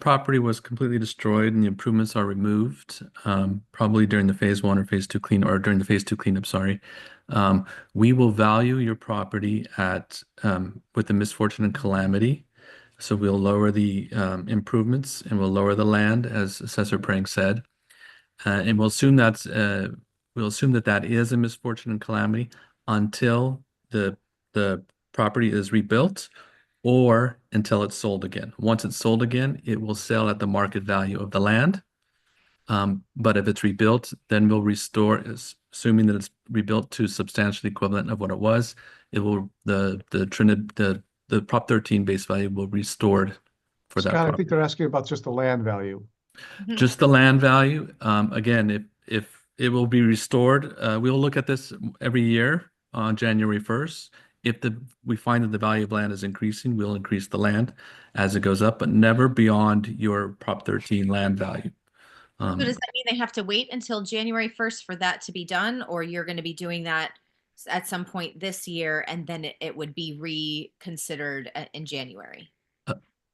property was completely destroyed and the improvements are removed, probably during the phase 1 or phase 2 clean, or during the phase 2 cleanup, sorry, we will value your property at with the misfortune and calamity. So we'll lower the improvements and we'll lower the land, as Assessor Prang said, and we'll assume that that is a misfortune and calamity until the property is rebuilt, or until it's sold again. Once it's sold again, it will sell at the market value of the land. But if it's rebuilt, then we'll restore, assuming that it's rebuilt to substantially equivalent of what it was, it will the Prop 13 base value will be restored for that Scott, I property. think they're asking about just the land value. Just the land value. Again, if it will be restored, we'll look at this every year on January 1st. If we find that the value of land is increasing, we'll increase the land as it goes up, but never beyond your Prop 13 land value. So does that mean they have to wait until January 1st for that to be done, or you're going to be doing that at some point this year and then it would be reconsidered in January?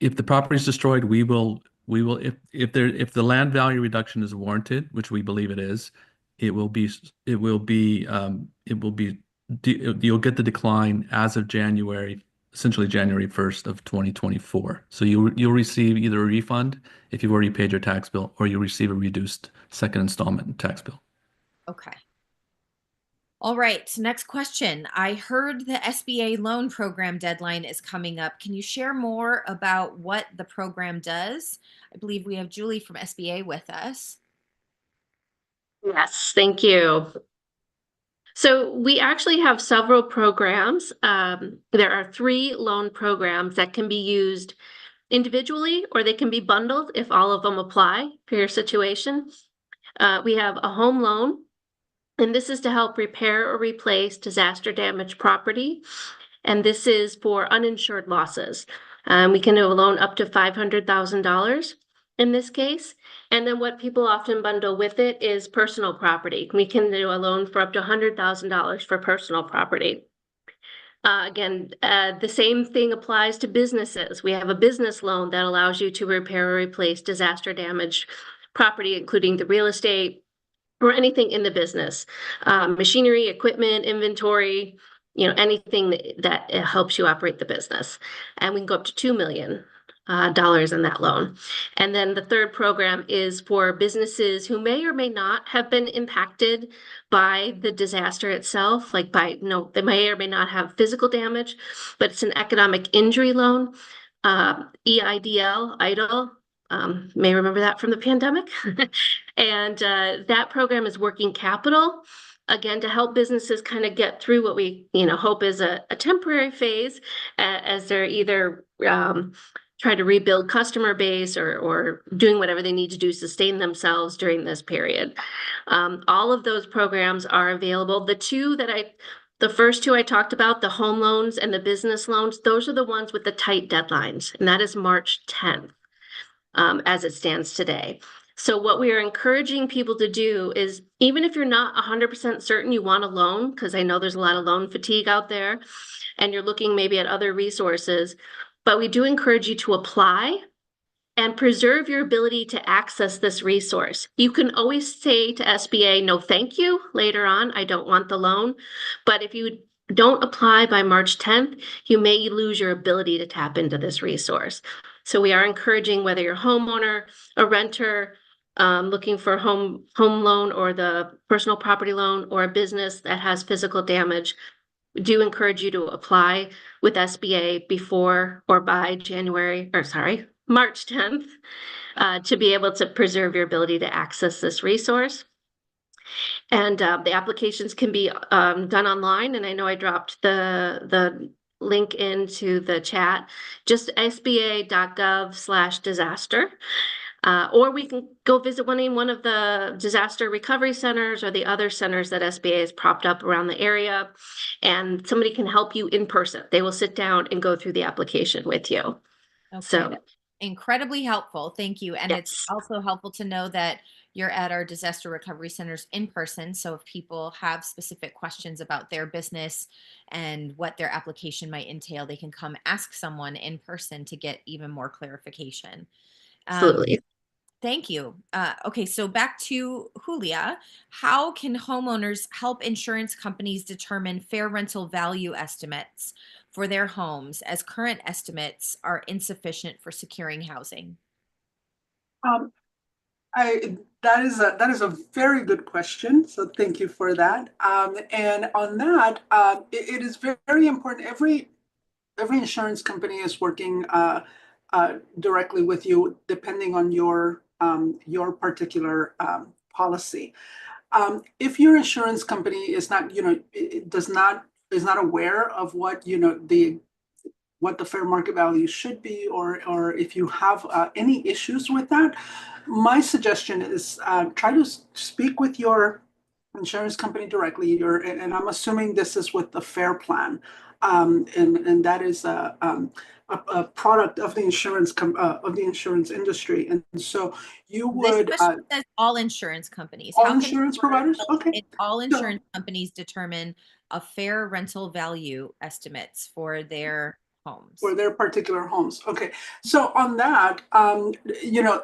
If the property is destroyed, we will if the land value reduction is warranted, which we believe it is, you'll get the decline as of January, essentially January 1st of 2024. So you'll receive either a refund if you've already paid your tax bill, or you'll receive a reduced second installment tax bill. Okay. All right, next question. I heard the SBA loan program deadline is coming up. Can you share more about what the program does? I believe we have Julie from SBA with us. Yes, thank you. So we actually have several programs. There are 3 loan programs that can be used individually, or they can be bundled if all of them apply for your situation. We have a home loan, and this is to help repair or replace disaster damaged property. And this is for uninsured losses. We can do a loan up to $500,000 in this case. And then what people often bundle with it is personal property. We can do a loan for up to $100,000 for personal property. Again, the same thing applies to businesses. We have a business loan that allows you to repair or replace disaster damaged property, including the real estate or anything in the business, machinery, equipment, inventory, anything that helps you operate the business. And we can go up to $2 million in that loan. And then the third program is for businesses who may or may not have been impacted by the disaster itself, like they may or may not have physical damage, but it's an economic injury loan. EIDL, may remember that from the pandemic. And that program is working capital, again, to help businesses kind of get through what we hope is a temporary phase, as they're either trying to rebuild customer base or doing whatever they need to do to sustain themselves during this period. All of those programs are available. The first 2 I talked about, the home loans and the business loans, those are the ones with the tight deadlines, and that is March 10th, as it stands today. So what we are encouraging people to do is, even if you're not 100% certain you want a loan, because I know there's a lot of loan fatigue out there, and you're looking maybe at other resources, but we do encourage you to apply and preserve your ability to access this resource. You can always say to SBA, no, thank you, later on, I don't want the loan. But if you don't apply by March 10th, you may lose your ability to tap into this resource. So we are encouraging, whether you're a homeowner, a renter, looking for a home loan or the personal property loan, or a business that has physical damage, we do encourage you to apply with SBA before or by March 10th, to be able to preserve your ability to access this resource. And the applications can be done online, and I know I dropped the link into the chat, just sba.gov/disaster. Or we can go visit one of the disaster recovery centers or the other centers that SBA has propped up around the area, and somebody can help you in person. They will sit down and go through the application with you. Okay. So That's incredibly helpful. Thank you. And it's yes, also helpful to know that you're at our disaster recovery centers in person. So if people have specific questions about their business and what their application might entail, they can come ask someone in person to get even more clarification. absolutely. Thank you. Okay, so back to Julia. How can homeowners help insurance companies determine fair rental value estimates for their homes, as current estimates are insufficient for securing housing? Um, that is a very good question. So thank you for that. And on that, it is very important. Every insurance company is working directly with you, depending on your particular policy. If your insurance company is not, it does not is not aware of what what the fair market value should be, or if you have any issues with that, my suggestion is try to speak with your insurance company directly. And I'm assuming this is with the FAIR plan, and that is a product of the of the insurance industry. And so you This would question says all insurance companies. all How can insurance homeowners providers, help okay. all So insurance companies determine a fair rental value estimates for their for homes? their particular homes, okay. So on that, you know,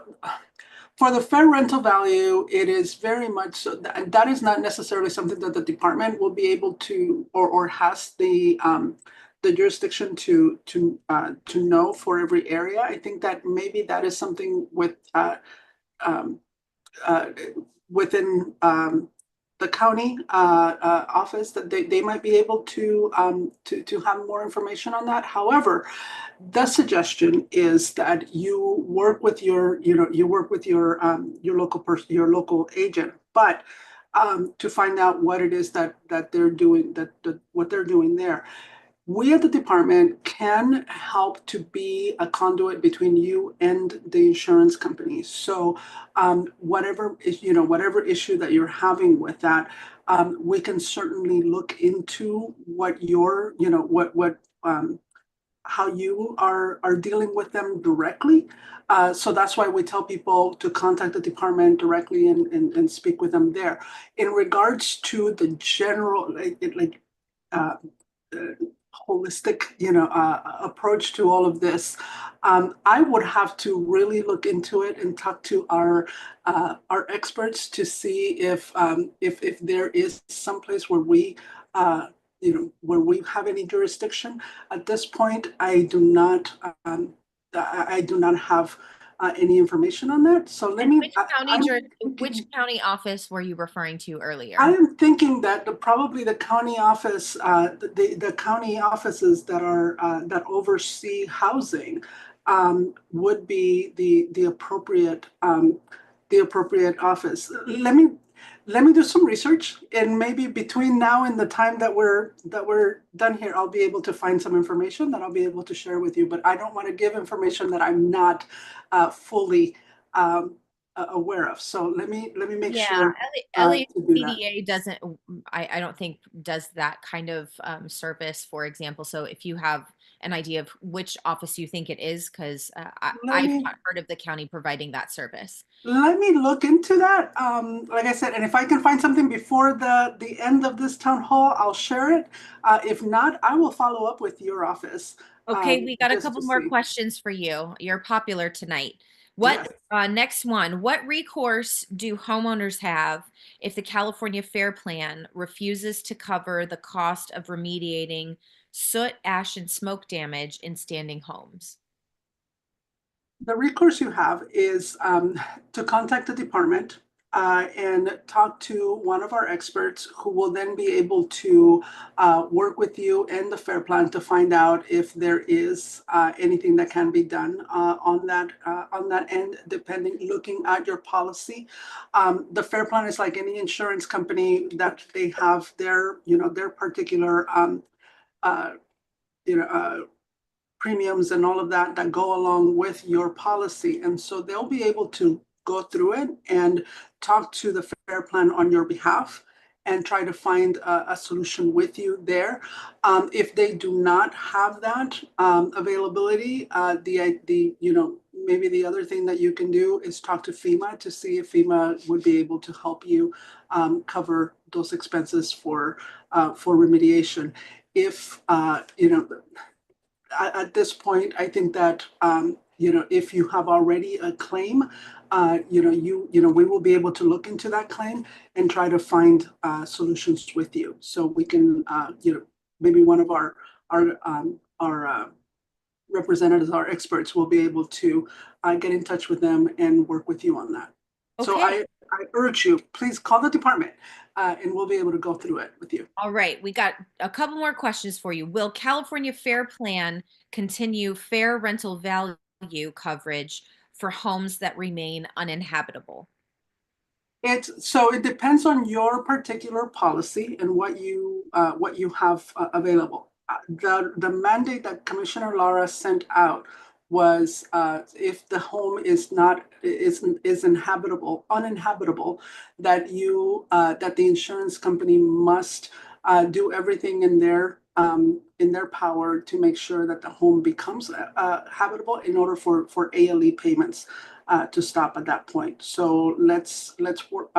for the fair rental value, it is very much so that is not necessarily something that the department will be able to, or has the jurisdiction to know for every area. I think that maybe that is something um, uh, within the county office, that they might be able to have more information on that. However, the suggestion is that you work with your local person, your local agent, but to find out what it is that they're doing, that what they're doing there. We at the department can help to be a conduit between you and the insurance company. So whatever is, whatever issue that you're having with that, we can certainly look into what your, how you are dealing with them directly. So that's why we tell people to contact the department directly and speak with them there. In regards to the general, uh, uh, holistic, approach to all of this, I would have to really look into it and talk to our experts to see if there is some place where where we have any jurisdiction. At this point, I do not have any information on that. So let And me. which county office were you referring to I earlier? am thinking that probably the county office, the county offices that oversee housing, would be the appropriate office. Let me do some research, and maybe between now and the time that we're done here, I'll be able to find some information that I'll be able to share with you. But I don't want to give information that I'm not fully aware of. So let me make Yeah, sure to do that. LACDA doesn't, I don't think does that kind of service, for example. So if you have an idea of which office you think it is? Because Let I've me not heard of the county providing that service. let me look into that. Like I said, and if I can find something before the end of this town hall, I'll share it. If not, I will follow up with your office Okay, we got a just couple to more see. questions for you. You're popular tonight. Yes. Next one, what recourse do homeowners have if the California Fair Plan refuses to cover the cost of remediating soot, ash, and smoke damage in standing homes? The recourse you have is to contact the department and talk to one of our experts who will then be able to work with you and the FAIR plan to find out if there is anything that can be done on that end, depending, looking at your policy. The FAIR plan is like any insurance company that they have their particular uh, you know, uh, premiums and all of that that go along with your policy. And so they'll be able to go through it and talk to the fair plan on your behalf and try to find a solution with you there. If they do not have that availability, maybe the other thing that you can do is talk to FEMA to see if FEMA would be able to help you cover those expenses for remediation. If at this point, I think that if you have already a claim, we will be able to look into that claim and try to find solutions with you. So we can, maybe one of our representatives, our experts, will be able to get in touch with them and work with you on that. So Okay. I urge you, please call the department and we'll be able to go through it with you. All right, we got a couple more questions for you. Will California Fair Plan continue fair rental value coverage for homes that remain uninhabitable? So it depends on your particular policy and what you have available. The mandate that Commissioner Lara sent out was if the home is uninhabitable, that the insurance company must do everything in their power to make sure that the home becomes habitable in order for ALE payments to stop at that point. So let's work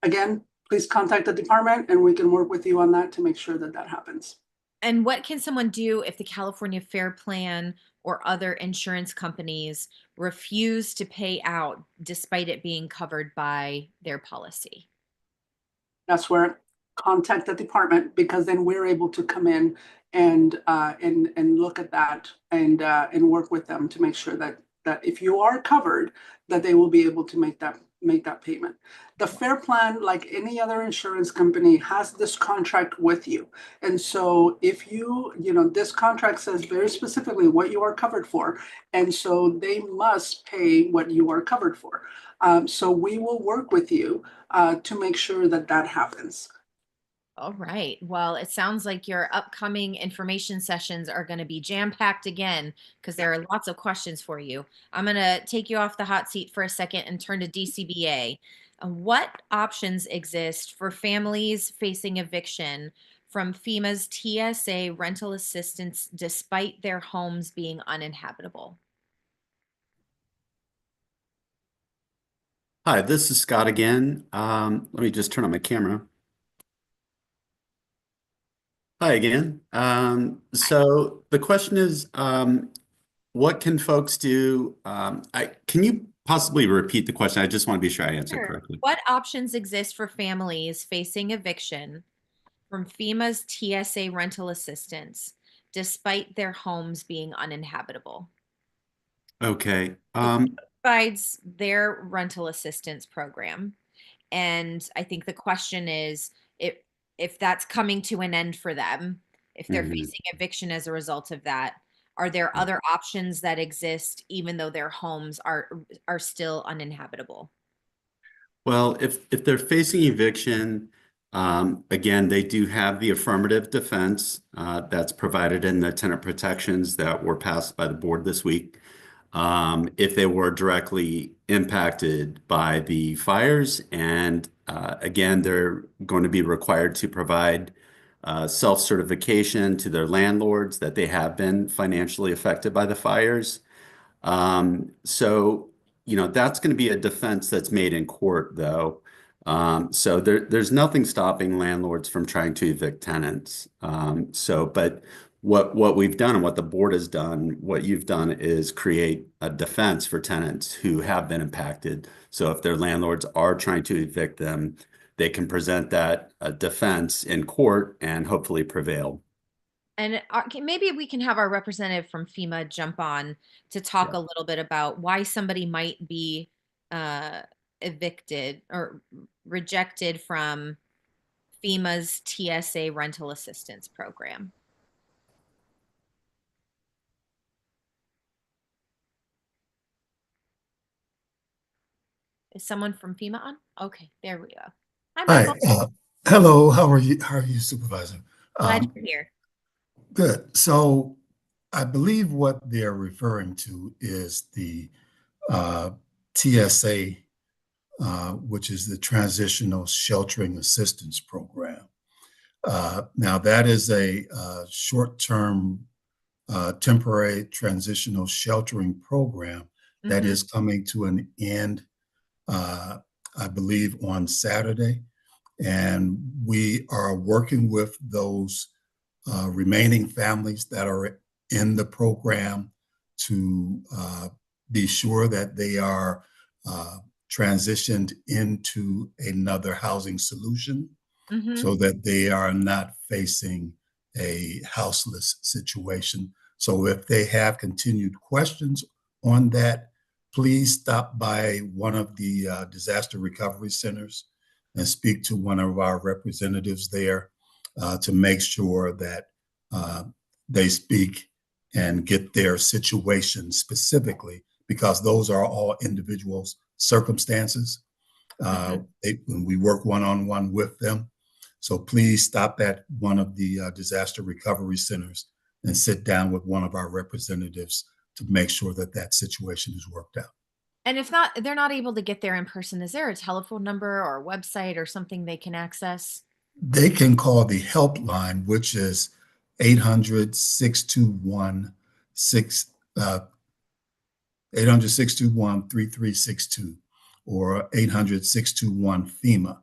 again. Please contact the department, and we can work with you on that to make sure that that happens. And what can someone do if the California Fair Plan or other insurance companies refuse to pay out despite it being covered by their policy? That's where contact the department, because then we're able to come in and look at that and work with them to make sure that if you are covered, that they will be able to make that payment. The Fair Plan, like any other insurance company, has this contract with you. And so if this contract says very specifically what you are covered for, and so they must pay what you are covered for. So we will work with you to make sure that that happens. All right. Well, it sounds like your upcoming information sessions are going to be jam-packed again because there are lots of questions for you. I'm going to take you off the hot seat for a second and turn to DCBA. What options exist for families facing eviction from FEMA's TSA rental assistance despite their homes being uninhabitable? Hi, this is Scott again. Let me just turn on my camera. Hi again. So the question is, what can folks do? Can you possibly repeat the question? I just want to be sure I answer Sure. correctly. What options exist for families facing eviction from FEMA's TSA rental assistance despite their homes being uninhabitable? Okay. Provides their rental assistance program. And I think the question is if that's coming to an end for them, if they're Mhm. facing eviction as a result of that, are there other options that exist even though their homes are still uninhabitable? Well, if they're facing eviction, again, they do have the affirmative defense that's provided in the tenant protections that were passed by the board this week. If they were directly impacted by the fires, and again, they're going to be required to provide self-certification to their landlords that they have been financially affected by the fires. So, that's going to be a defense that's made in court, though. So there's nothing stopping landlords from trying to evict tenants. But what we've done and what the board has done, what you've done is create a defense for tenants who have been impacted. So if their landlords are trying to evict them, they can present that defense in court and hopefully prevail. And maybe we can have our representative from FEMA jump on to talk Yeah. a little bit about why somebody might be uh, evicted or rejected from FEMA's TSA rental assistance program. Is someone from FEMA on? Okay, there we go. Hi, Hi, Michael. hello. How are you? How are you, Supervisor? Glad Um, you're here. Good. So I believe what they're referring to is the uh, TSA, which is the Transitional Sheltering Assistance Program. Now, that is a short-term, temporary transitional sheltering program that Mhm. is coming to an end, I believe, on Saturday. And we are working with those remaining families that are in the program to be sure that they are uh, transitioned into another housing solution Mhm. so that they are not facing a houseless situation. So if they have continued questions on that, please stop by one of the disaster recovery centers and speak to one of our representatives there to make sure that uh, they speak and get their situation specifically, because those are all individuals' circumstances. Mhm. When we work one-on-one with them. So please stop at one of the disaster recovery centers and sit down with one of our representatives to make sure that that situation is worked out. And if not, they're not able to get there in person. Is there a telephone number or a website or something they can access? They can call the helpline, which is 800-621 800-621-3362 or 800-621 FEMA.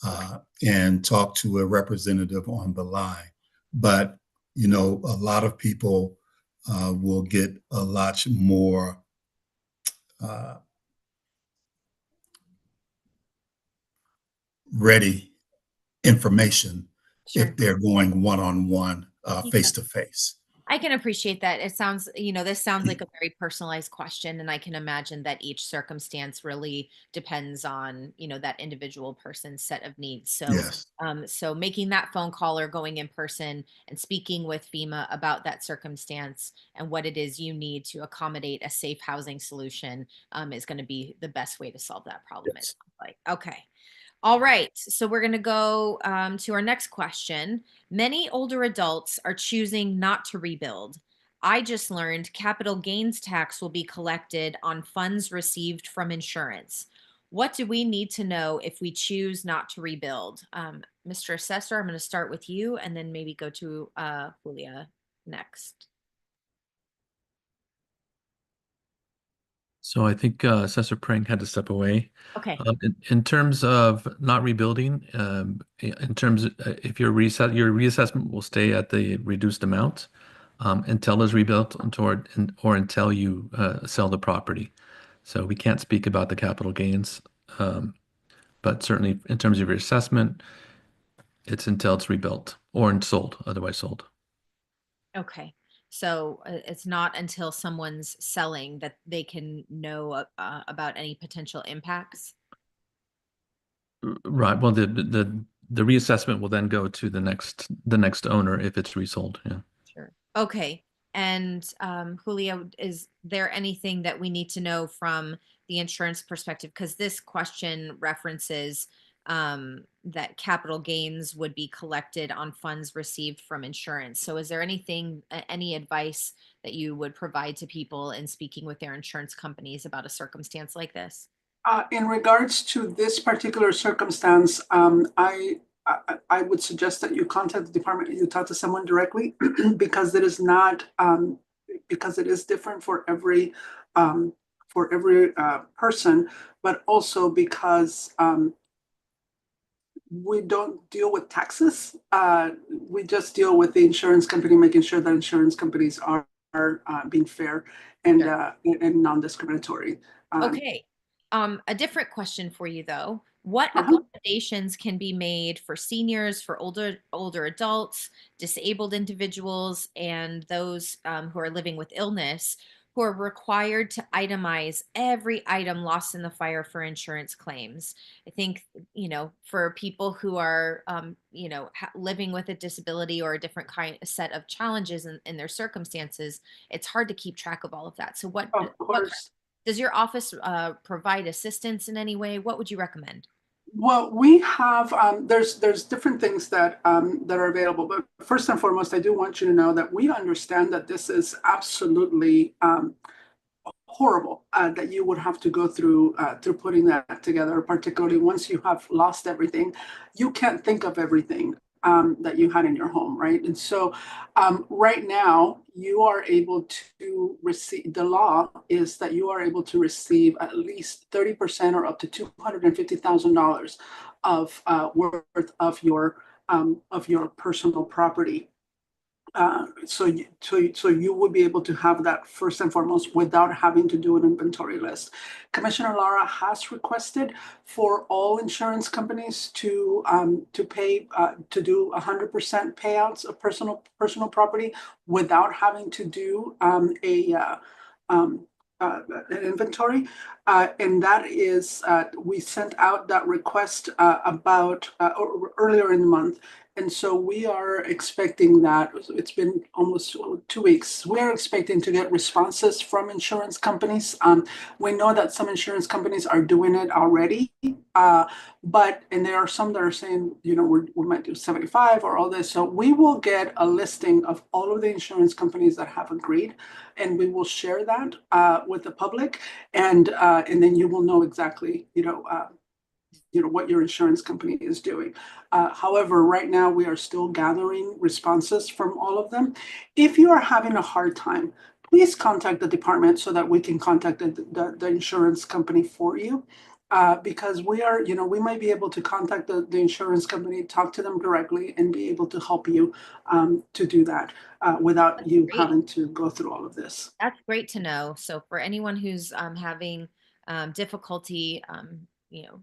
Okay. And talk to a representative on the line. But, a lot of people will get a lot more uh, ready information if Sure. they're going one-on-one, face to face. I can appreciate that. It sounds, this sounds like a very personalized question, and I can imagine that each circumstance really depends on, that individual person's set of needs. So, Yes. so making that phone call or going in person and speaking with FEMA about that circumstance and what it is you need to accommodate a safe housing solution, is going to be the best way to solve that problem. It Yes. sounds like. Okay. All right, so we're going to go to our next question. Many older adults are choosing not to rebuild. I just learned capital gains tax will be collected on funds received from insurance. What do we need to know if we choose not to rebuild? Mr. Assessor, I'm going to start with you and then maybe go to Julia next. So I think Assessor Prank had to step away. Okay. In terms of not rebuilding, in terms of, if your reassessment will stay at the reduced amount until it's rebuilt or until you sell the property. So we can't speak about the capital gains, but certainly in terms of your assessment, it's until it's rebuilt or sold, otherwise sold. Okay. So it's not until someone's selling that they can know about any potential impacts. Right. Well, the reassessment will then go to the next owner if it's resold. Yeah. Sure. Okay. And Julio, is there anything that we need to know from the insurance perspective? Because this question references that capital gains would be collected on funds received from insurance. So is there any advice that you would provide to people in speaking with their insurance companies about a circumstance like this? In regards to this particular circumstance, I I would suggest that you contact the department and you talk to someone directly because it is not, because it is different um, for every person, but also because we don't deal with taxes. We just deal with the insurance company, making sure that insurance companies are being fair and Sure. and non-discriminatory. Okay. A different question for you though. What Uh-huh. accommodations can be made for seniors, for older adults, disabled individuals, and those who are living with illness who are required to itemize every item lost in the fire for insurance claims? I think, for people who are, living with a disability or a different set of challenges in their circumstances, it's hard to keep track of all of that. So Of what course. does your office provide assistance in any way? What would you recommend? Well, we have there's different things that are available, but first and foremost, I do want you to know that we understand that this is absolutely horrible that you would have to go through putting that together, particularly once you have lost everything. You can't think of everything that you had in your home, right? And so right now, you are able to receive, the law is that you are able to receive at least 30% or up to $250,000 of worth of your personal property. So you would be able to have that first and foremost without having to do an inventory list. Commissioner Lara has requested for all insurance companies to pay to do 100% payouts of personal property without having to do um, an inventory, and that is we sent out that request about earlier in the month. And so we are expecting that it's been almost 2 weeks. We are expecting to get responses from insurance companies. We know that some insurance companies are doing it already, and there are some that are saying, we might do 75 or all this. So we will get a listing of all of the insurance companies that have agreed, and we will share that with the public, and then you will know exactly, what your insurance company is doing. However, right now we are still gathering responses from all of them. If you are having a hard time, please contact the department so that we can contact the insurance company for you. Because we might be able to contact the insurance company, talk to them directly, and be able to help you to do that without you Great. having to go through all of this. That's great to know. So for anyone who's having difficulty,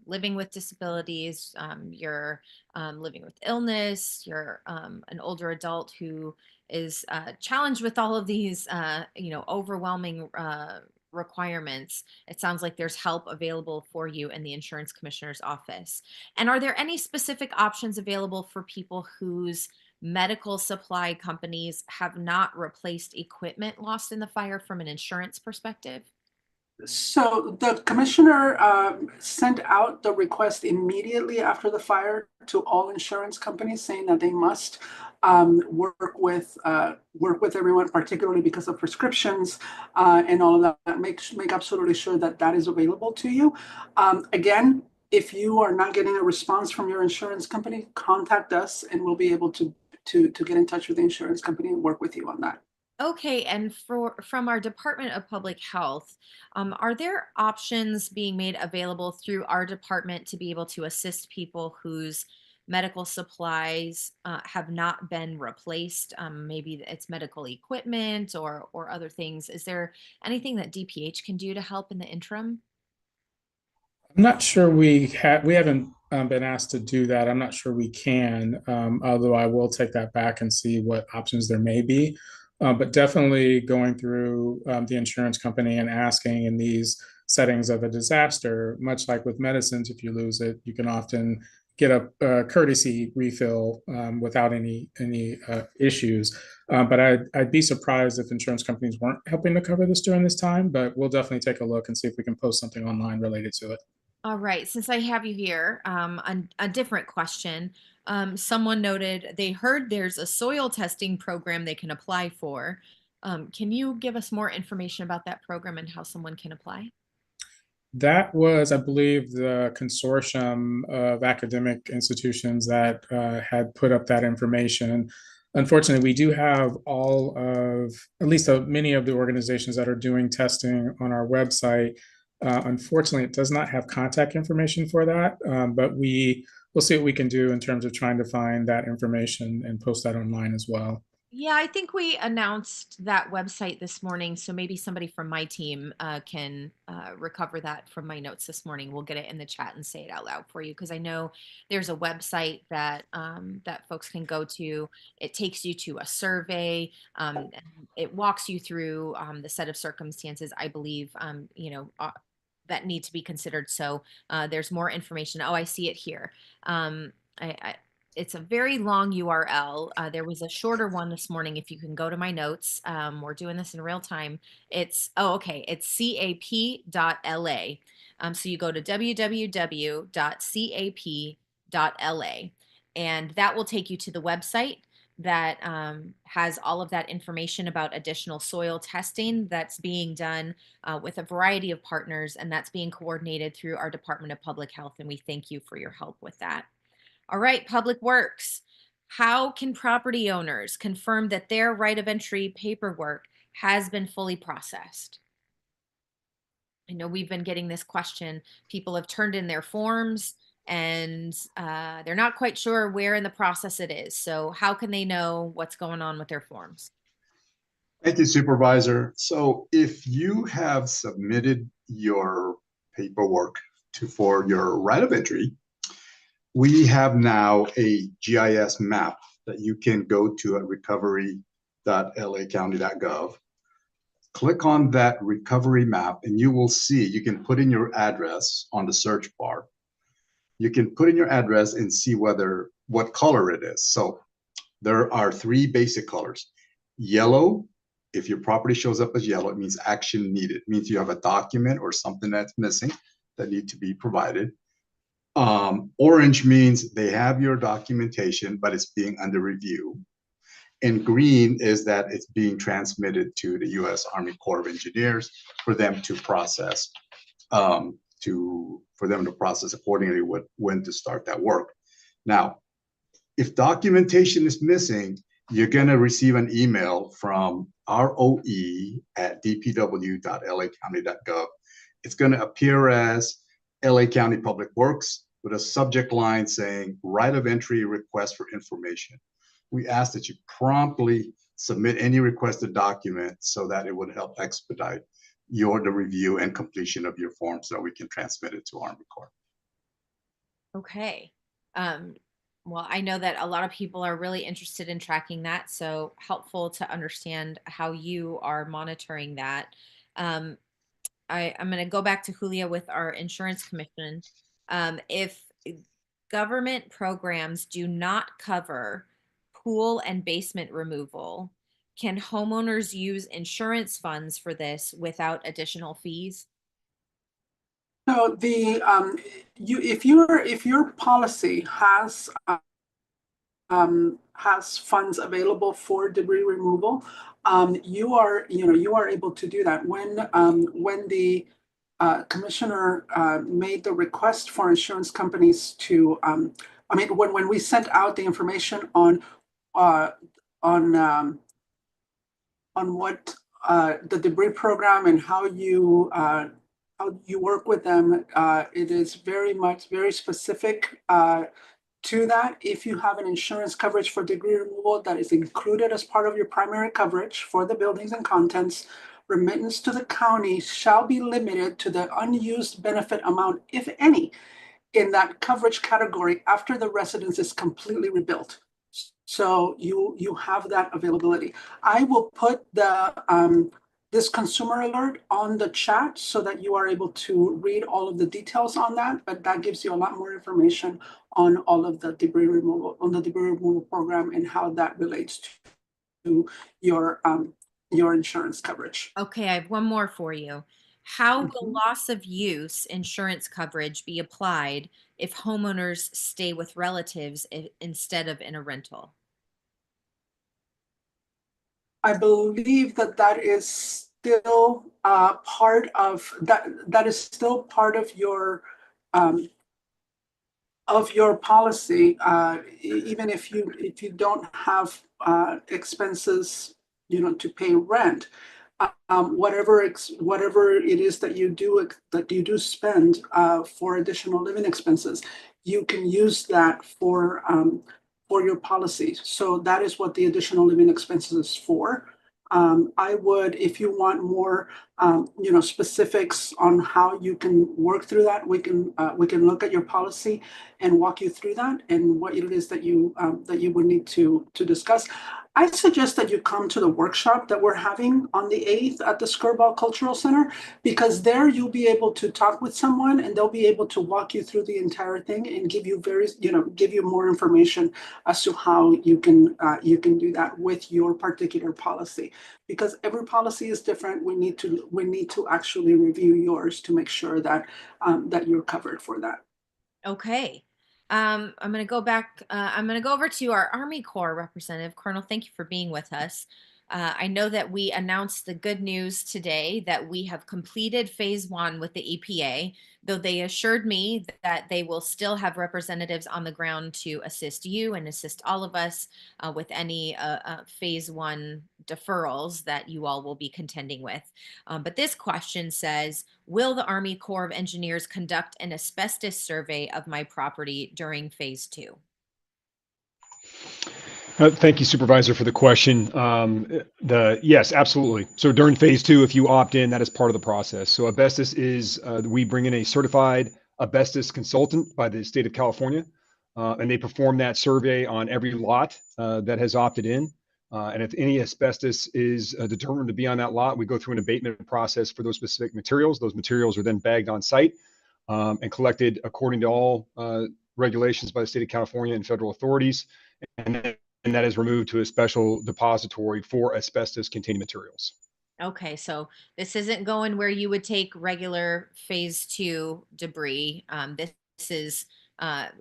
living with disabilities, you're living with illness, you're an older adult who is challenged with all of these, overwhelming requirements. It sounds like there's help available for you in the insurance commissioner's office. And are there any specific options available for people whose medical supply companies have not replaced equipment lost in the fire from an insurance perspective? So the commissioner sent out the request immediately after the fire to all insurance companies, saying that they must work with everyone, particularly because of prescriptions and all of that. Make absolutely sure that that is available to you. Again, if you are not getting a response from your insurance company, contact us, and we'll be able to get in touch with the insurance company and work with you on that. Okay, and from our Department of Public Health, are there options being made available through our department to be able to assist people whose medical supplies have not been replaced? Maybe it's medical equipment or other things. Is there anything that DPH can do to help in the interim? I'm not sure we haven't been asked to do that. I'm not sure we can, although I will take that back and see what options there may be. But definitely going through the insurance company and asking in these settings of a disaster, much like with medicines, if you lose it, you can often get a courtesy refill without any issues. But I'd be surprised if insurance companies weren't helping to cover this during this time. But we'll definitely take a look and see if we can post something online related to it. All right, since I have you here, a different question. Someone noted they heard there's a soil testing program they can apply for. Can you give us more information about that program and how someone can apply? That was, I believe, the consortium of academic institutions that had put up that information. Unfortunately, we do have all of, at least many of the organizations that are doing testing on our website. Unfortunately, it does not have contact information for that, but we'll see what we can do in terms of trying to find that information and post that online as well. Yeah, I think we announced that website this morning, so maybe somebody from my team can recover that from my notes this morning. We'll get it in the chat and say it out loud for you, because I know there's a website that that folks can go to. It takes you to a survey. And it walks you through the set of circumstances, I believe, that need to be considered. So there's more information. Oh, I see it here. I it's a very long URL. There was a shorter one this morning. If you can go to my notes, we're doing this in real time. It's, oh, okay. It's cap.la. So you go to www.cap.la, and that will take you to the website that has all of that information about additional soil testing that's being done with a variety of partners, and that's being coordinated through our Department of Public Health. And we thank you for your help with that. All right, Public Works. How can property owners confirm that their right of entry paperwork has been fully processed? I know we've been getting this question. People have turned in their forms and they're not quite sure where in the process it is. So how can they know what's going on with their forms? Thank you, Supervisor. So if you have submitted your paperwork for your right of entry, we have now a GIS map that you can go to at recovery.lacounty.gov. Click on that recovery map and you will see, you can put in your address on the search bar. You can put in your address and see what color it is. So there are three basic colors. Yellow, if your property shows up as yellow, it means action needed. It means you have a document or something that's missing that need to be provided. Orange means they have your documentation, but it's being under review. And green is that it's being transmitted to the U.S. Army Corps of Engineers for them to process, accordingly when to start that work. Now, if documentation is missing, you're going to receive an email from roe@dpw.lacounty.gov. It's going to appear as LA County Public Works with a subject line saying right of entry request for information. We ask that you promptly submit any requested document so that it would help expedite the review and completion of your form so we can transmit it to Army Corps. Okay. Well, I know that a lot of people are really interested in tracking that, so helpful to understand how you are monitoring that. I'm going to go back to Julia with our insurance commission. If government programs do not cover pool and basement removal, can homeowners use insurance funds for this without additional fees? So if your policy has funds available for debris removal, you are able to do that. When the commissioner made the request for insurance companies to, when we sent out the information on uh, on what the debris program and how you work with them, it is very specific to that. If you have an insurance coverage for debris removal that is included as part of your primary coverage for the buildings and contents, remittance to the county shall be limited to the unused benefit amount, if any, in that coverage category after the residence is completely rebuilt. So you have that availability. I will put this consumer alert on the chat so that you are able to read all of the details on that, but that gives you a lot more information on all of the debris removal program and how that relates to your insurance coverage. Okay, I have one more for you. How will loss of use insurance coverage be applied if homeowners stay with relatives instead of in a rental? I believe that is still part of that. That is still part of your policy, even if you don't have expenses, to pay rent. Whatever it is that you do spend for additional living expenses, you can use that for your policy. So that is what the additional living expenses is for. I would, if you want more, specifics on how you can work through that, we can look at your policy and walk you through that and what it is that you would need to discuss. I suggest that you come to the workshop that we're having on the 8th at the Skirball Cultural Center, because there you'll be able to talk with someone and they'll be able to walk you through the entire thing and give you more information as to how you can do that with your particular policy. Because every policy is different, we need to actually review yours to make sure that that you're covered for that. Okay. I'm going to go back. I'm going to go over to our Army Corps representative. Colonel, thank you for being with us. I know that we announced the good news today that we have completed phase 1 with the EPA, though they assured me that they will still have representatives on the ground to assist you and assist all of us with any phase 1 deferrals that you all will be contending with. But this question says, will the Army Corps of Engineers conduct an asbestos survey of my property during phase 2? Thank you, Supervisor, for the question. Yes, absolutely. So during phase 2, if you opt in, that is part of the process. So asbestos is, we bring in a certified asbestos consultant by the state of California, and they perform that survey on every lot that has opted in. And if any asbestos is determined to be on that lot, we go through an abatement process for those specific materials. Those materials are then bagged on site and collected according to all regulations by the state of California and federal authorities. And that is removed to a special depository for asbestos containing materials. Okay, so this isn't going where you would take regular phase 2 debris. This is,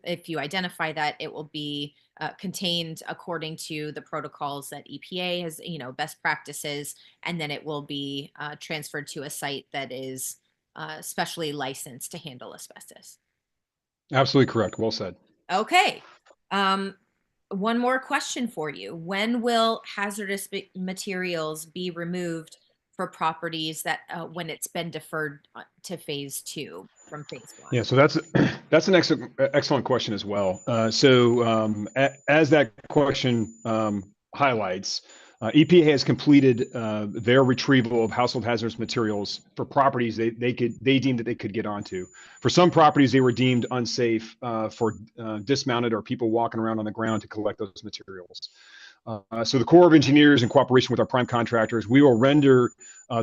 if you identify that, it will be contained according to the protocols that EPA has, best practices, and then it will be transferred to a site that is specially licensed to handle asbestos. Absolutely correct. Well said. Okay. One more question for you. When will hazardous materials be removed for properties that when it's been deferred to phase 2 from phase 1? Yeah, so that's an excellent question as well. As that question highlights, EPA has completed their retrieval of household hazardous materials for properties they deemed that they could get onto. For some properties, they were deemed unsafe for dismounted or people walking around on the ground to collect those materials. So the Corps of Engineers, in cooperation with our prime contractors, we will render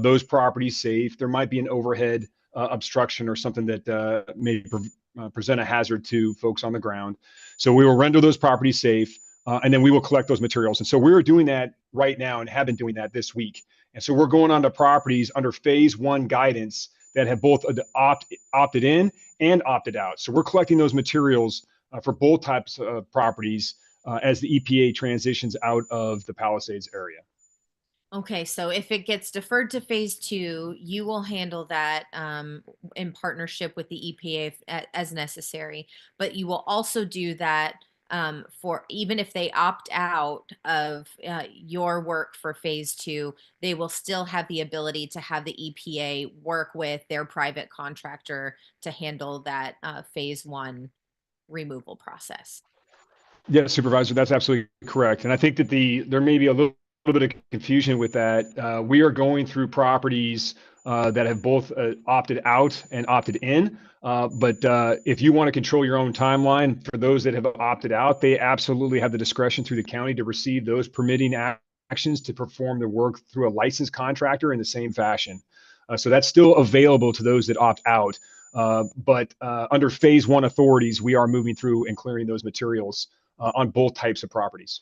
those properties safe. There might be an overhead obstruction or something that may present a hazard to folks on the ground. So we will render those properties safe. And then we will collect those materials. And so we're doing that right now and have been doing that this week. And so we're going on to properties under phase 1 guidance that have both opted in and opted out. So we're collecting those materials for both types of properties as the EPA transitions out of the Palisades area. Okay, so if it gets deferred to phase 2, you will handle that in partnership with the EPA as necessary. But you will also do that for even if they opt out of your work for phase 2, they will still have the ability to have the EPA work with their private contractor to handle that phase 1 removal process. Yeah, Supervisor, that's absolutely correct. And I think that there may be a little bit of confusion with that. We are going through properties that have both opted out and opted in. But if you want to control your own timeline, for those that have opted out, they absolutely have the discretion through the county to receive those permitting actions to perform the work through a licensed contractor in the same fashion. So that's still available to those that opt out. But under phase 1 authorities, we are moving through and clearing those materials on both types of properties.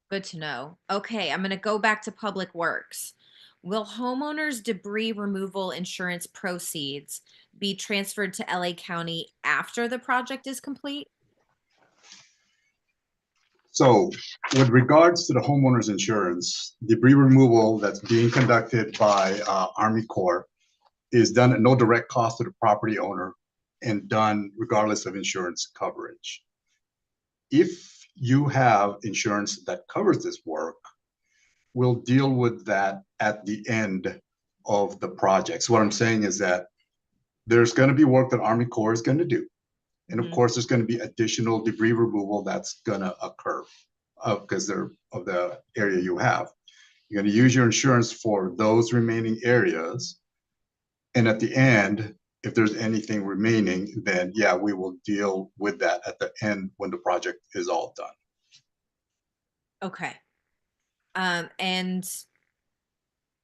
Good to know. Okay, I'm going to go back to Public Works. Will homeowners' debris removal insurance proceeds be transferred to LA County after the project is complete? So with regards to the homeowner's insurance, debris removal that's being conducted by Army Corps is done at no direct cost to the property owner and done regardless of insurance coverage. If you have insurance that covers this work, we'll deal with that at the end of the project. So what I'm saying is that there's going to be work that Army Corps is going to do. And of course, there's going to be additional debris removal that's going to occur because they're of the area you have. You're going to use your insurance for those remaining areas. And at the end, if there's anything remaining, then yeah, we will deal with that at the end when the project is all done. Okay. And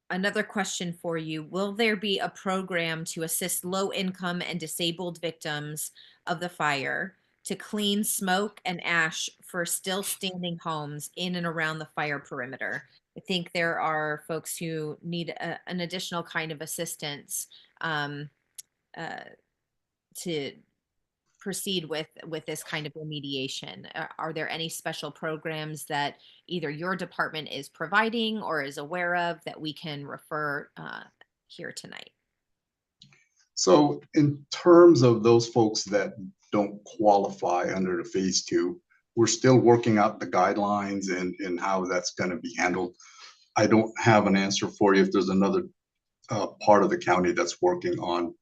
another question for you. Will there be a program to assist low income and disabled victims of the fire to clean smoke and ash for still standing homes in and around the fire perimeter? I think there are folks who need an additional kind of assistance to proceed with this kind of remediation. Are there any special programs that either your department is providing or is aware of that we can refer here tonight? So in terms of those folks that don't qualify under the phase 2, we're still working out the guidelines and how that's going to be handled. I don't have an answer for you if there's another part of the county that's working on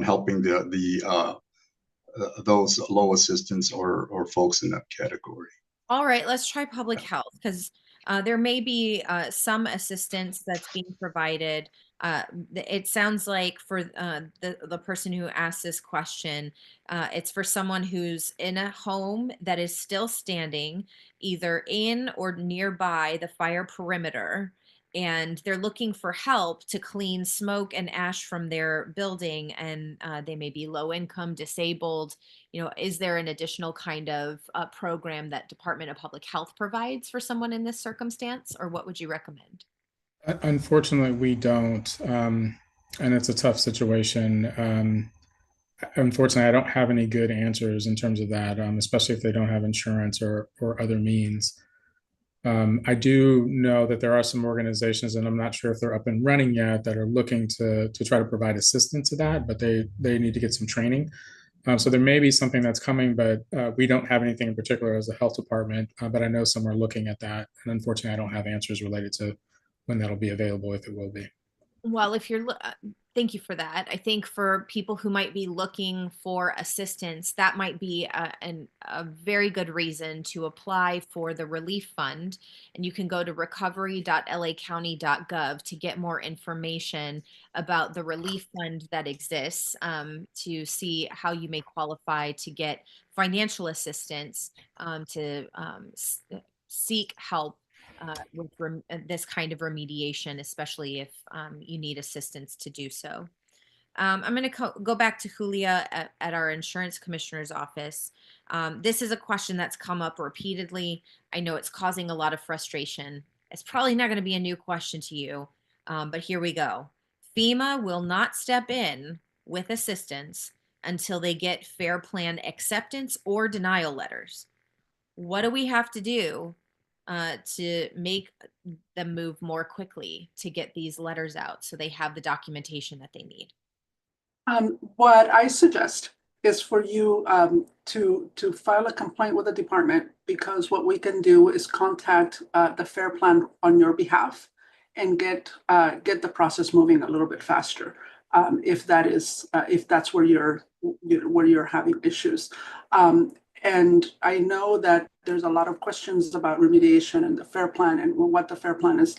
helping those low assistance or folks in that category. All right, let's try public health because there may be some assistance that's being provided. It sounds like for the person who asked this question, it's for someone who's in a home that is still standing, either in or nearby the fire perimeter, and they're looking for help to clean smoke and ash from their building, and they may be low income, disabled. Is there an additional kind of program that Department of Public Health provides for someone in this circumstance, or what would you recommend? Unfortunately, we don't, and it's a tough situation. Unfortunately, I don't have any good answers in terms of that, especially if they don't have insurance or other means. I do know that there are some organizations, and I'm not sure if they're up and running yet, that are looking to try to provide assistance to that, but they need to get some training. So there may be something that's coming, but we don't have anything in particular as a health department, but I know some are looking at that. And unfortunately, I don't have answers related to when that'll be available, if it will be. Well, if you're, thank you for that. I think for people who might be looking for assistance, that might be a very good reason to apply for the relief fund. And you can go to recovery.lacounty.gov to get more information about the relief fund that exists, to see how you may qualify to get financial assistance, to seek help with this kind of remediation, especially if you need assistance to do so. I'm going to go back to Julia at our insurance commissioner's office. This is a question that's come up repeatedly. I know it's causing a lot of frustration. It's probably not going to be a new question to you, but here we go. FEMA will not step in with assistance until they get fair plan acceptance or denial letters. What do we have to do to make them move more quickly to get these letters out so they have the documentation that they need? What I suggest is for you to file a complaint with the department, because what we can do is contact the Fair Plan on your behalf and get the process moving a little bit faster. If that's where you're having issues. And I know that there's a lot of questions about remediation and the Fair Plan and what the Fair Plan is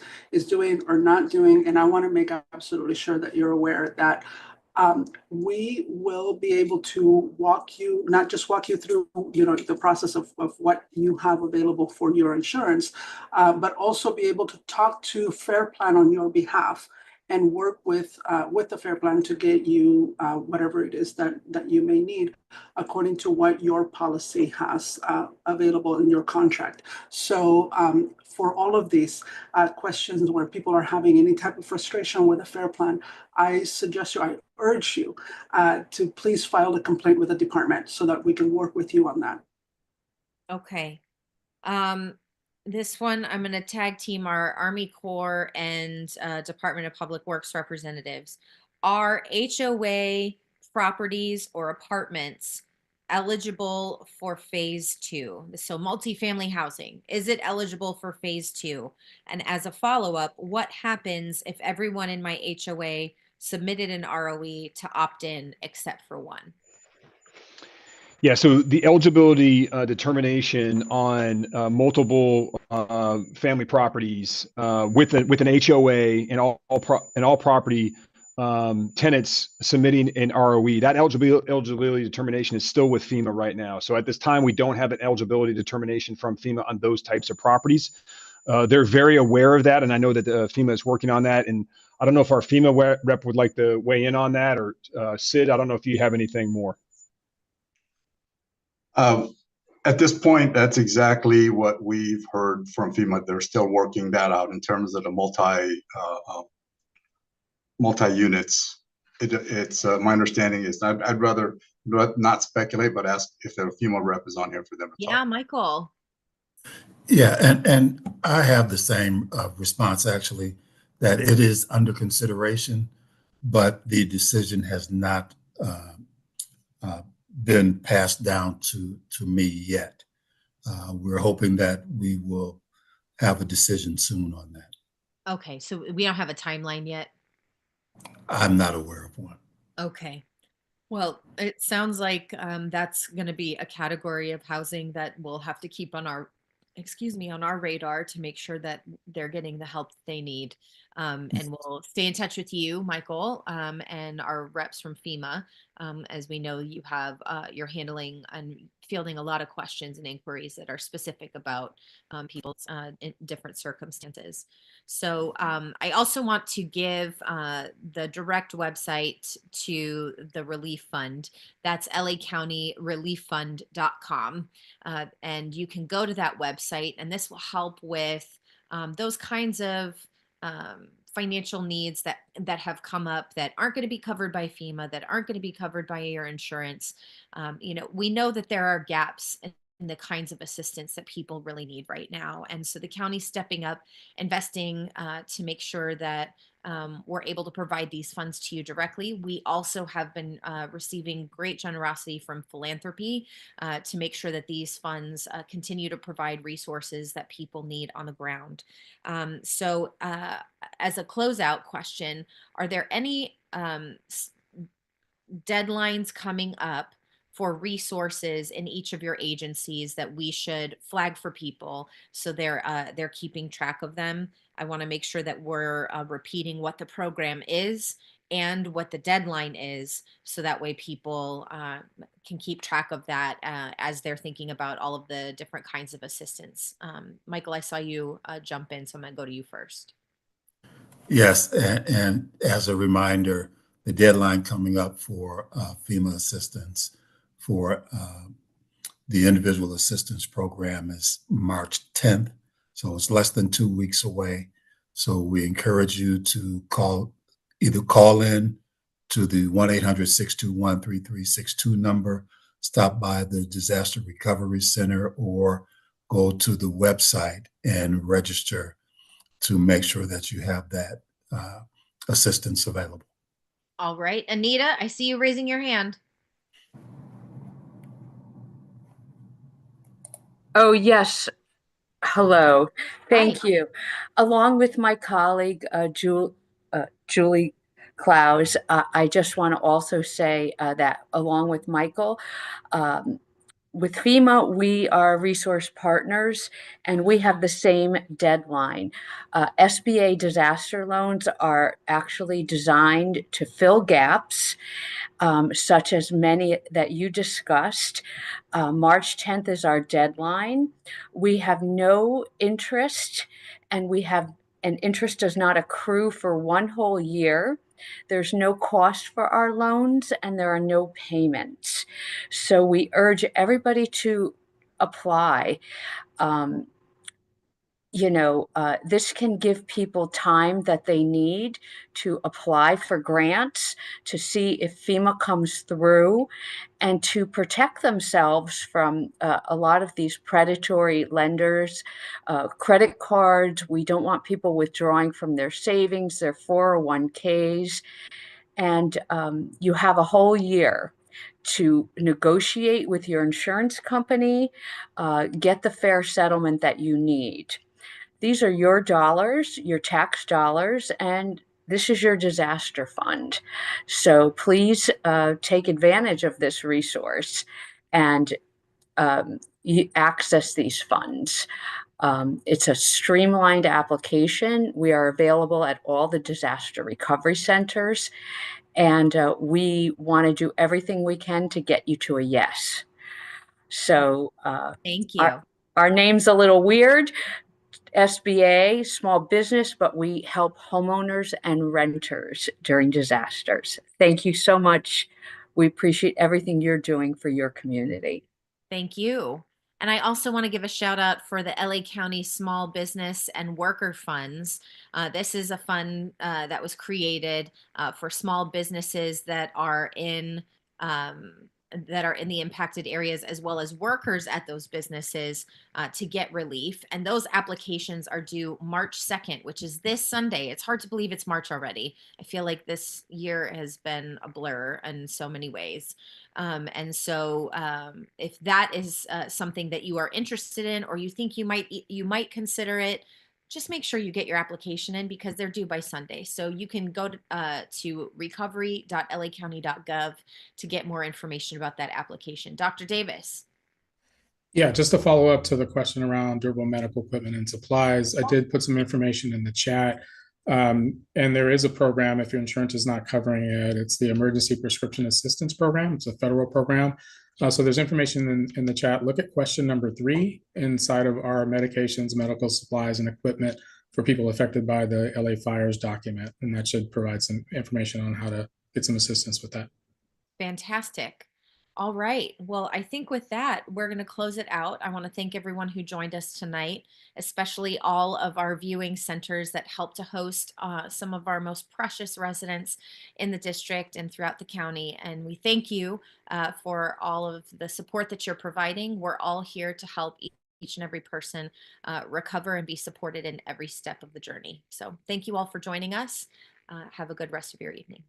doing or not doing. And I want to make absolutely sure that you're aware that we will be able to not just walk you through, the process of what you have available for your insurance, but also be able to talk to Fair Plan on your behalf and work with the Fair Plan to get you whatever it is that you may need according to what your policy has available in your contract. So for all of these questions where people are having any type of frustration with a Fair Plan, I urge you to please file a complaint with the department so that we can work with you on that. Okay. This one, I'm going to tag team our Army Corps and Department of Public Works representatives. Are HOA properties or apartments eligible for phase two? So multifamily housing, is it eligible for phase two? And as a follow-up, what happens if everyone in my HOA submitted an ROE to opt in except for one? Yeah, so the eligibility determination on multiple family properties with an HOA and all property tenants submitting an ROE, that eligibility determination is still with FEMA right now. So at this time, we don't have an eligibility determination from FEMA on those types of properties. They're very aware of that, and I know that FEMA is working on that. And I don't know if our FEMA rep would like to weigh in on that, or Sid, I don't know if you have anything more. At this point, that's exactly what we've heard from FEMA. They're still working that out in terms of the multi units. It's my understanding is I'd rather not speculate, but ask if the FEMA rep is on here for them to Yeah, talk. Michael. Yeah, and I have the same response actually, that it is under consideration, but the decision has not uh, been passed down to me yet. We're hoping that we will have a decision soon on that. Okay, so we don't have a timeline yet. I'm not aware of one. Okay. Well, it sounds like that's going to be a category of housing that we'll have to keep on our, excuse me, on our radar to make sure that they're getting the help they need. And we'll stay in touch with you, Michael, and our reps from FEMA, as we know you have, you're handling and fielding a lot of questions and inquiries that are specific about people's different circumstances. So I also want to give the direct website to the relief fund. That's lacounty.relieffund.com. And you can go to that website, and this will help with those kinds of financial needs that have come up that aren't going to be covered by FEMA, that aren't going to be covered by your insurance. We know that there are gaps in the kinds of assistance that people really need right now. And so the county's stepping up, investing to make sure that we're able to provide these funds to you directly. We also have been receiving great generosity from philanthropy to make sure that these funds continue to provide resources that people need on the ground. So as a closeout question, are there any deadlines coming up for resources in each of your agencies that we should flag for people so they're keeping track of them? I want to make sure that we're repeating what the program is and what the deadline is, so that way people can keep track of that as they're thinking about all of the different kinds of assistance. Michael, I saw you jump in, so I'm going to go to you first. Yes, and as a reminder, the deadline coming up for FEMA assistance for the individual assistance program is March 10th. So it's less than 2 weeks away. So we encourage you to either call in to the 1-800-621-3362 number, stop by the Disaster Recovery Center, or go to the website and register to make sure that you have that assistance available. All right, Anita, I see you raising your hand. Oh, yes. Hello. Thank Hi. you. Along with my colleague, Julie Klaus, I just want to also say that along with Michael, with FEMA, we are resource partners and we have the same deadline. SBA disaster loans are actually designed to fill gaps, such as many that you discussed. March 10th is our deadline. We have no interest, and interest does not accrue for 1 whole year. There's no cost for our loans, and there are no payments. So we urge everybody to apply. this can give people time that they need to apply for grants, to see if FEMA comes through, and to protect themselves from a lot of these predatory lenders, credit cards. We don't want people withdrawing from their savings, their 401ks. And you have a whole year to negotiate with your insurance company, get the fair settlement that you need. These are your dollars, your tax dollars, and this is your disaster fund. So please take advantage of this resource and access these funds. It's a streamlined application. We are available at all the disaster recovery centers, and we want to do everything we can to get you to a yes. So Thank you. Our name's a little weird. SBA, small business, but we help homeowners and renters during disasters. Thank you so much. We appreciate everything you're doing for your community. Thank you. And I also want to give a shout out for the LA County Small Business and Worker Funds. This is a fund that was created for small businesses that are in the impacted areas, as well as workers at those businesses to get relief. And those applications are due March 2nd, which is this Sunday. It's hard to believe it's March already. I feel like this year has been a blur in so many ways. And so if that is something that you are interested in, or you think you might consider it, just make sure you get your application in, because they're due by Sunday. So you can go to recovery.lacounty.gov to get more information about that application. Dr. Davis. Yeah, just to follow up to the question around durable medical equipment and supplies, I did put some information in the chat. And there is a program, if your insurance is not covering it, it's the Emergency Prescription Assistance Program. It's a federal program. So there's information in the chat. Look at question number 3 inside of our medications, medical supplies, and equipment for people affected by the LA fires document. And that should provide some information on how to get some assistance with that. Fantastic. All right. Well, I think with that, we're going to close it out. I want to thank everyone who joined us tonight, especially all of our viewing centers that help to host some of our most precious residents in the district and throughout the county. And we thank you for all of the support that you're providing. We're all here to help each and every person recover and be supported in every step of the journey. So thank you all for joining us. Have a good rest of your evening.